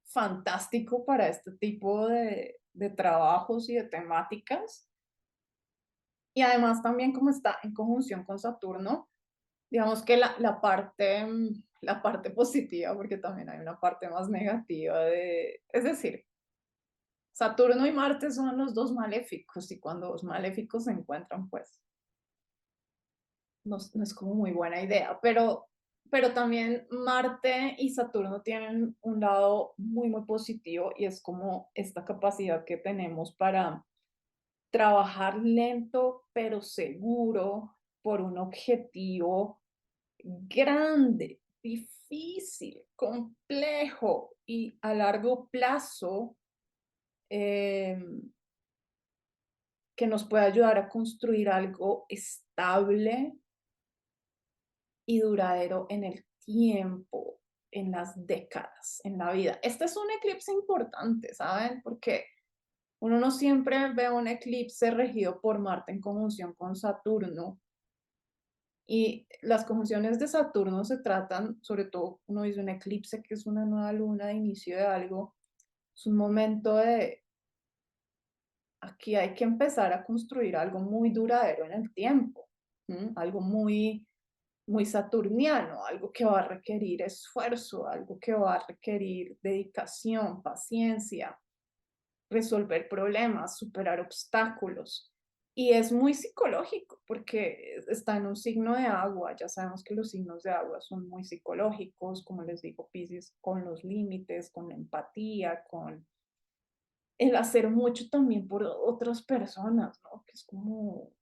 fantástico para este tipo de trabajos y de temáticas. Y además también como está en conjunción con Saturno, digamos que la parte positiva, porque también hay una parte más negativa es decir, Saturno y Marte son los dos maléficos y cuando los maléficos se encuentran, pues no es como muy buena idea, pero también Marte y Saturno tienen un lado muy, muy positivo y es como esta capacidad que tenemos para trabajar lento pero seguro por un objetivo grande, difícil, complejo y a largo plazo eh, que nos puede ayudar a construir algo estable y duradero en el tiempo, en las décadas, en la vida. Este es un eclipse importante, ¿saben? Porque uno no siempre ve un eclipse regido por Marte en conjunción con Saturno. Y las conjunciones de Saturno se tratan, sobre todo, uno dice un eclipse que es una nueva luna de inicio de algo, es un momento de, aquí hay que empezar a construir algo muy duradero en el tiempo, algo muy, muy saturniano, algo que va a requerir esfuerzo, algo que va a requerir dedicación, paciencia, resolver problemas, superar obstáculos. Y es muy psicológico porque está en un signo de agua. Ya sabemos que los signos de agua son muy psicológicos, como les digo, Piscis, con los límites, con la empatía, con el hacer mucho también por otras personas, ¿no? Que es como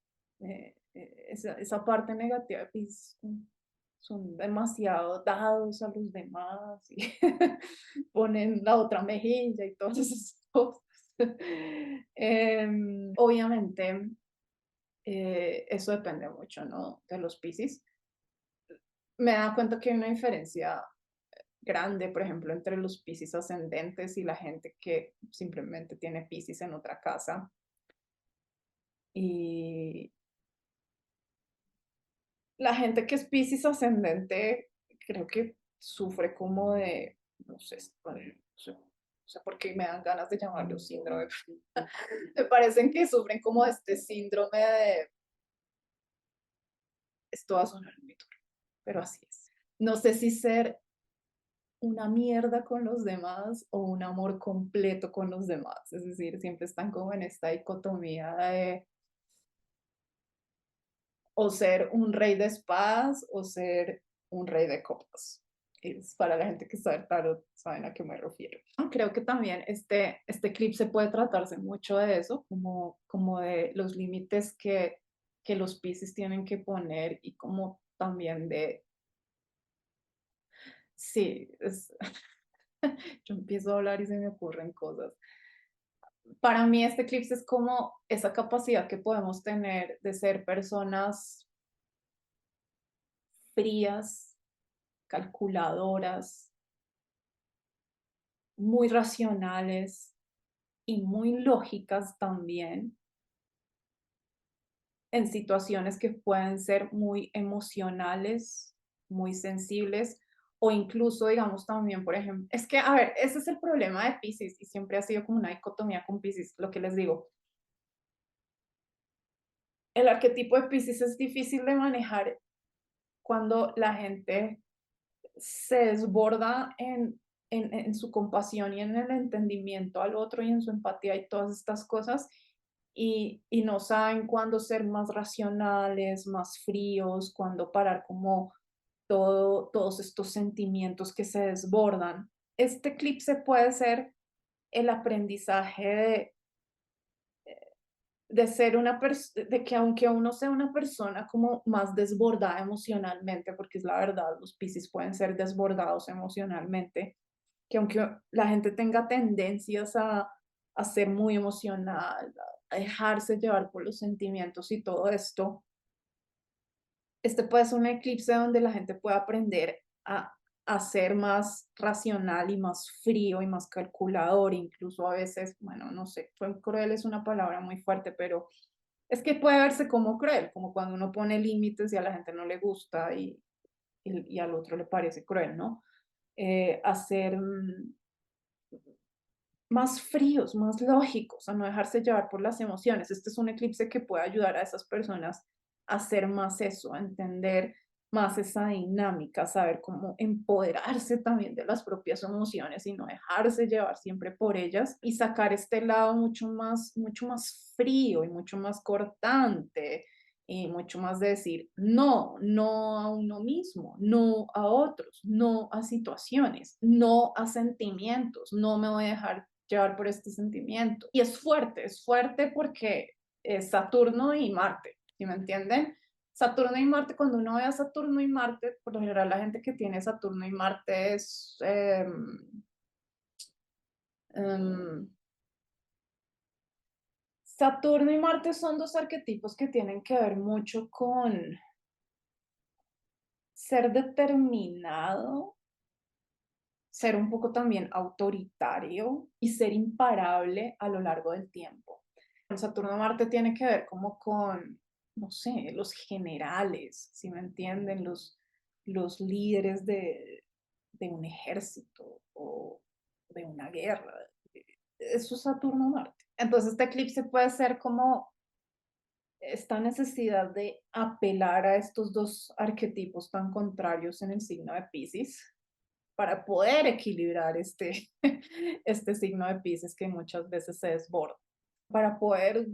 esa parte negativa de Piscis, son demasiado dados a los demás y ponen la otra mejilla y todas esas cosas. Obviamente, eso depende mucho, ¿no? De los Piscis. Me he dado cuenta que hay una diferencia grande, por ejemplo, entre los Piscis ascendentes y la gente que simplemente tiene Piscis en otra casa. Y la gente que es Piscis ascendente, creo que sufre como de, no sé, no sé por qué me dan ganas de llamarlo síndrome. Me parecen que sufren como de este síndrome de, esto va a sonar muy duro, pero así es. No sé si ser una mierda con los demás o un amor completo con los demás. Es decir, siempre están como en esta dicotomía de o ser un rey de espadas o ser un rey de copas. Es para la gente que sabe el tarot, saben a qué me refiero. Creo que también este eclipse puede tratarse mucho de eso, como de los límites que los Piscis tienen que poner y como también de, sí, yo empiezo a hablar y se me ocurren cosas. Para mí este eclipse es como esa capacidad que podemos tener de ser personas frías, calculadoras, muy racionales y muy lógicas también en situaciones que pueden ser muy emocionales, muy sensibles o incluso, digamos, también, por ejemplo, es que, a ver, ese es el problema de Piscis y siempre ha sido como una dicotomía con Piscis, lo que les digo. El arquetipo de Piscis es difícil de manejar cuando la gente se desborda en su compasión y en el entendimiento al otro y en su empatía y todas estas cosas y no saben cuándo ser más racionales, más fríos, cuándo parar como todos estos sentimientos que se desbordan. Este eclipse puede ser el aprendizaje de ser una persona, de que aunque uno sea una persona como más desbordada emocionalmente, porque es la verdad, los Piscis pueden ser desbordados emocionalmente, que aunque la gente tenga tendencias a ser muy emocional, a dejarse llevar por los sentimientos y todo esto, este puede ser un eclipse donde la gente puede aprender a ser más racional y más frío y más calculador, incluso a veces, bueno, no sé, cruel es una palabra muy fuerte, pero es que puede verse como cruel, como cuando uno pone límites y a la gente no le gusta y al otro le parece cruel, ¿no? Hacer más fríos, más lógicos, a no dejarse llevar por las emociones. Este es un eclipse que puede ayudar a esas personas a hacer más eso, a entender más esa dinámica, a saber cómo empoderarse también de las propias emociones y no dejarse llevar siempre por ellas y sacar este lado mucho más frío y mucho más cortante y mucho más de decir no, no a uno mismo, no a otros, no a situaciones, no a sentimientos, no me voy a dejar llevar por este sentimiento. Y es fuerte porque es Saturno y Marte, ¿sí me entienden? Saturno y Marte, cuando uno ve a Saturno y Marte, por lo general la gente que tiene Saturno y Marte es... um, Saturno y Marte son dos arquetipos que tienen que ver mucho con ser determinado, ser un poco también autoritario y ser imparable a lo largo del tiempo. Saturno-Marte tiene que ver como con, no sé, los generales, si me entienden, los líderes de un ejército o de una guerra. Eso es Saturno-Marte. Entonces este eclipse puede ser como esta necesidad de apelar a estos dos arquetipos tan contrarios en el signo de Piscis para poder equilibrar este signo de Piscis que muchas veces se desborda, para poder,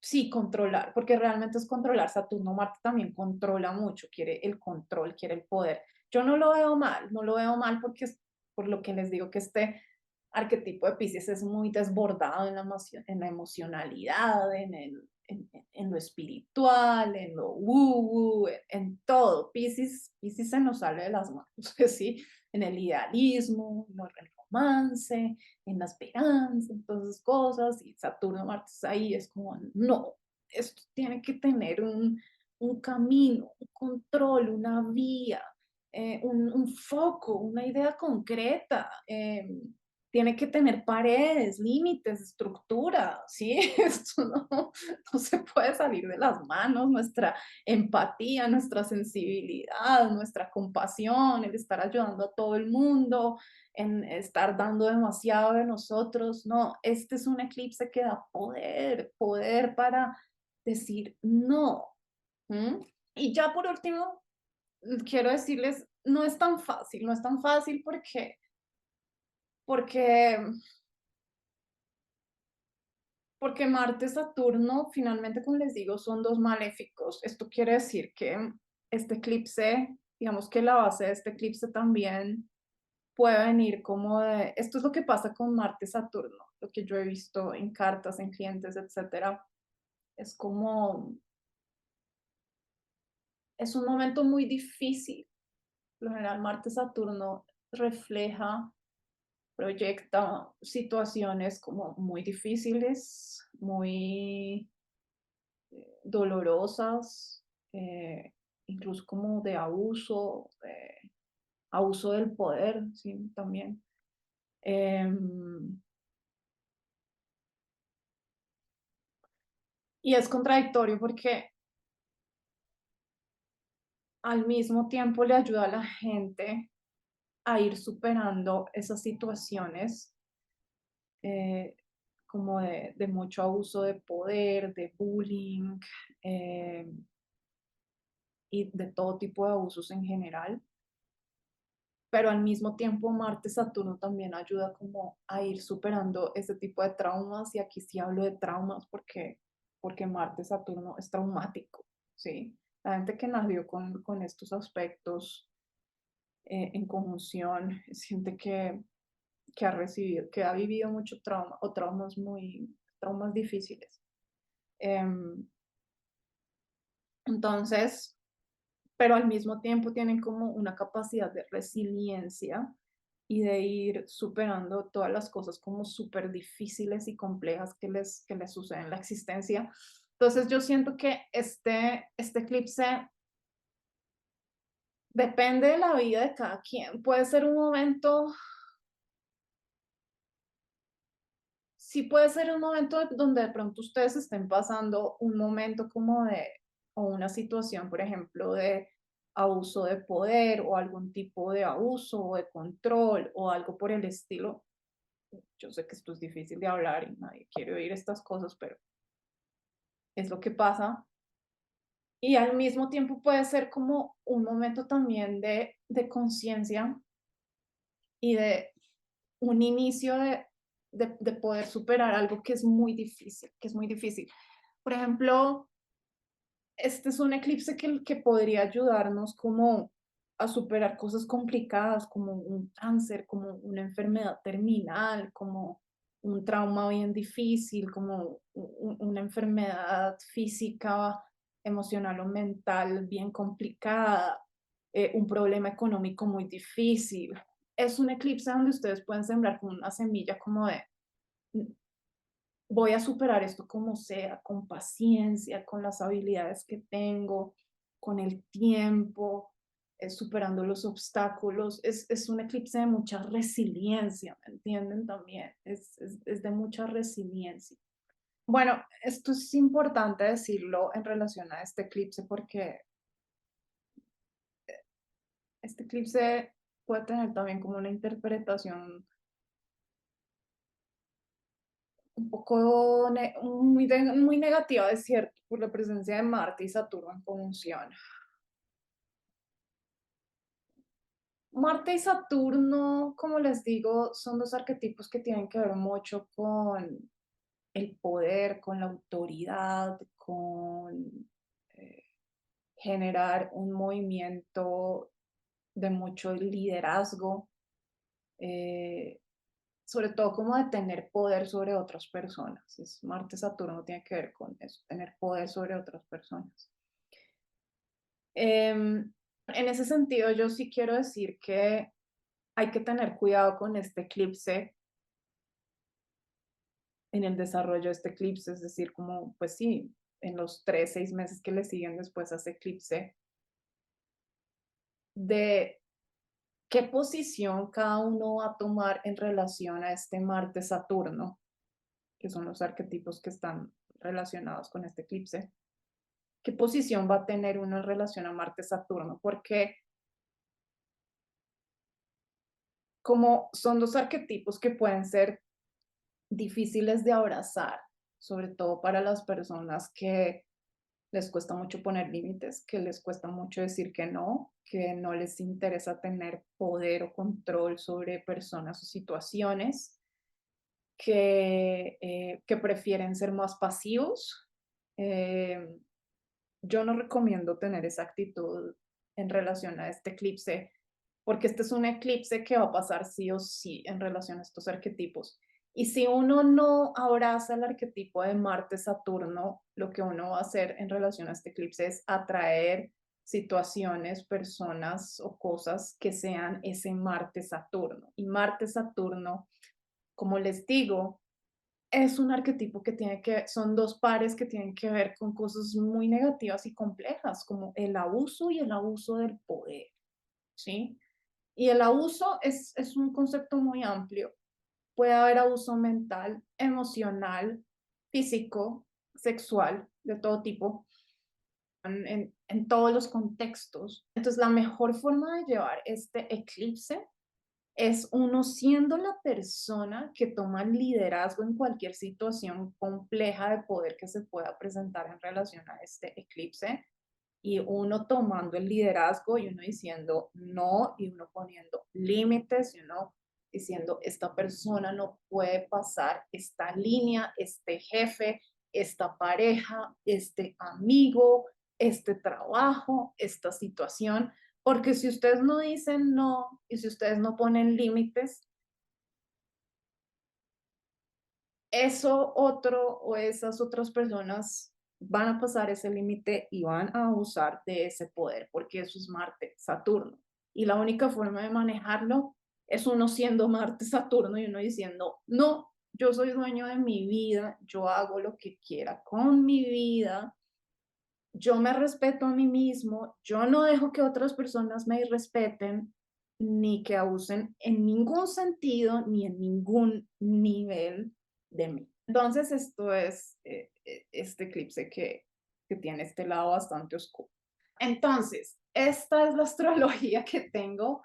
sí, controlar, porque realmente es controlar. Saturno, Marte también controla mucho, quiere el control, quiere el poder. Yo no lo veo mal, no lo veo mal porque es por lo que les digo que este arquetipo de Piscis es muy desbordado en la emocionalidad, en lo espiritual, en lo woo, en todo. Piscis se nos sale de las manos, ¿sí? En el idealismo, en el romance, en la esperanza, en todas esas cosas, y Saturno, Marte ahí, es como, no, esto tiene que tener un camino, un control, una vía, un foco, una idea concreta. Tiene que tener paredes, límites, estructura, ¿sí? Esto no se puede salir de las manos, nuestra empatía, nuestra sensibilidad, nuestra compasión, el estar ayudando a todo el mundo, en estar dando demasiado de nosotros. No, este es un eclipse que da poder, poder para decir no. ¿Mm? Y ya por último, quiero decirles, no es tan fácil, no es tan fácil porque Porque Marte, Saturno, finalmente, como les digo, son dos maléficos. Esto quiere decir que este eclipse, digamos que la base de este eclipse también puede venir como de, esto es lo que pasa con Marte, Saturno, lo que yo he visto en cartas, en clientes, etcétera. Es como, es un momento muy difícil. Lo general, Marte, Saturno refleja, proyecta situaciones como muy difíciles, muy dolorosas, incluso como de abuso, abuso del poder, sí, también. Y es contradictorio porque al mismo tiempo le ayuda a la gente a ir superando esas situaciones eh, como de mucho abuso de poder, de bullying eh, y de todo tipo de abusos en general. Pero al mismo tiempo Marte, Saturno también ayuda como a ir superando ese tipo de traumas, y aquí sí hablo de traumas porque Marte, Saturno es traumático, ¿sí? La gente que nació con estos aspectos en conjunción siente que ha recibido, que ha vivido mucho trauma o traumas difíciles. Entonces, pero al mismo tiempo tienen como una capacidad de resiliencia y de ir superando todas las cosas como súper difíciles y complejas que les suceden en la existencia. Entonces yo siento que este eclipse depende de la vida de cada quien. Puede ser un momento, sí puede ser un momento donde de pronto ustedes estén pasando un momento como de, o una situación, por ejemplo, de abuso de poder o algún tipo de abuso o de control o algo por el estilo. Yo sé que esto es difícil de hablar y nadie quiere oír estas cosas, pero es lo que pasa. Y al mismo tiempo puede ser como un momento también de conciencia y de un inicio de poder superar algo que es muy difícil, que es muy difícil. Por ejemplo, este es un eclipse que podría ayudarnos como a superar cosas complicadas como un cáncer, como una enfermedad terminal, como un trauma bien difícil, como una enfermedad física, emocional o mental bien complicada, un problema económico muy difícil. Es un eclipse donde ustedes pueden sembrar como una semilla como de voy a superar esto como sea, con paciencia, con las habilidades que tengo, con el tiempo, superando los obstáculos. Es un eclipse de mucha resiliencia, ¿me entienden? También es de mucha resiliencia. Bueno, esto es importante decirlo en relación a este eclipse porque este eclipse puede tener también como una interpretación un poco muy negativa, es cierto, por la presencia de Marte y Saturno en conjunción. Marte y Saturno, como les digo, son dos arquetipos que tienen que ver mucho con el poder, con la autoridad, con eh, generar un movimiento de mucho liderazgo, eh, sobre todo como de tener poder sobre otras personas. Marte, Saturno tiene que ver con eso, tener poder sobre otras personas. En ese sentido, yo sí quiero decir que hay que tener cuidado con este eclipse en el desarrollo de este eclipse, es decir, como, pues sí, en los 3, 6 meses que le siguen después a ese eclipse, de qué posición cada uno va a tomar en relación a este Marte-Saturno, que son los arquetipos que están relacionados con este eclipse. ¿Qué posición va a tener uno en relación a Marte-Saturno? Porque como son dos arquetipos que pueden ser difíciles de abrazar, sobre todo para las personas que les cuesta mucho poner límites, que les cuesta mucho decir que no les interesa tener poder o control sobre personas o situaciones. que prefieren ser más pasivos. Eh, yo no recomiendo tener esa actitud en relación a este eclipse, porque este es un eclipse que va a pasar sí o sí en relación a estos arquetipos. Y si uno no abraza el arquetipo de Marte-Saturno, lo que uno va a hacer en relación a este eclipse es atraer situaciones, personas o cosas que sean ese Marte-Saturno. Y Marte-Saturno, como les digo, es un arquetipo que tiene que, son dos pares que tienen que ver con cosas muy negativas y complejas, como el abuso y el abuso del poder, ¿sí? Y el abuso es un concepto muy amplio. Puede haber abuso mental, emocional, físico, sexual, de todo tipo, en todos los contextos. Entonces, la mejor forma de llevar este eclipse es uno siendo la persona que toma el liderazgo en cualquier situación compleja de poder que se pueda presentar en relación a este eclipse, y uno tomando el liderazgo y uno diciendo no y uno poniendo límites y uno diciendo esta persona no puede pasar esta línea, este jefe, esta pareja, este amigo, este trabajo, esta situación, porque si ustedes no dicen no y si ustedes no ponen límites, eso otro o esas otras personas van a pasar ese límite y van a abusar de ese poder, porque eso es Marte, Saturno. Y la única forma de manejarlo es uno siendo Marte, Saturno y uno diciendo, no, yo soy dueño de mi vida, yo hago lo que quiera con mi vida, yo me respeto a mí mismo, yo no dejo que otras personas me irrespeten ni que abusen en ningún sentido ni en ningún nivel de mí. Entonces, esto es este eclipse que tiene este lado bastante oscuro. Entonces, esta es la astrología que tengo.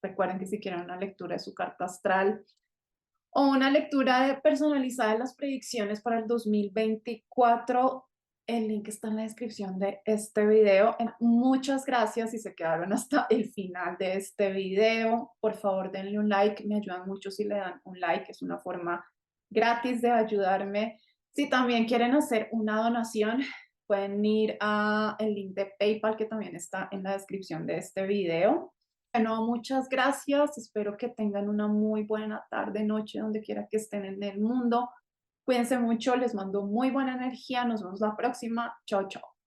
Recuerden que si quieren una lectura de su carta astral o una lectura personalizada de las predicciones para el 2024, el link está en la descripción de este video. Muchas gracias si se quedaron hasta el final de este video. Por favor, denle un like, me ayudan mucho si le dan un like, es una forma gratis de ayudarme. Si también quieren hacer una donación, pueden ir a el link de PayPal que también está en la descripción de este video. Bueno, muchas gracias. Espero que tengan una muy buena tarde, noche, donde quiera que estén en el mundo. Cuídense mucho, les mando muy buena energía. Nos vemos la próxima. Chao, chao.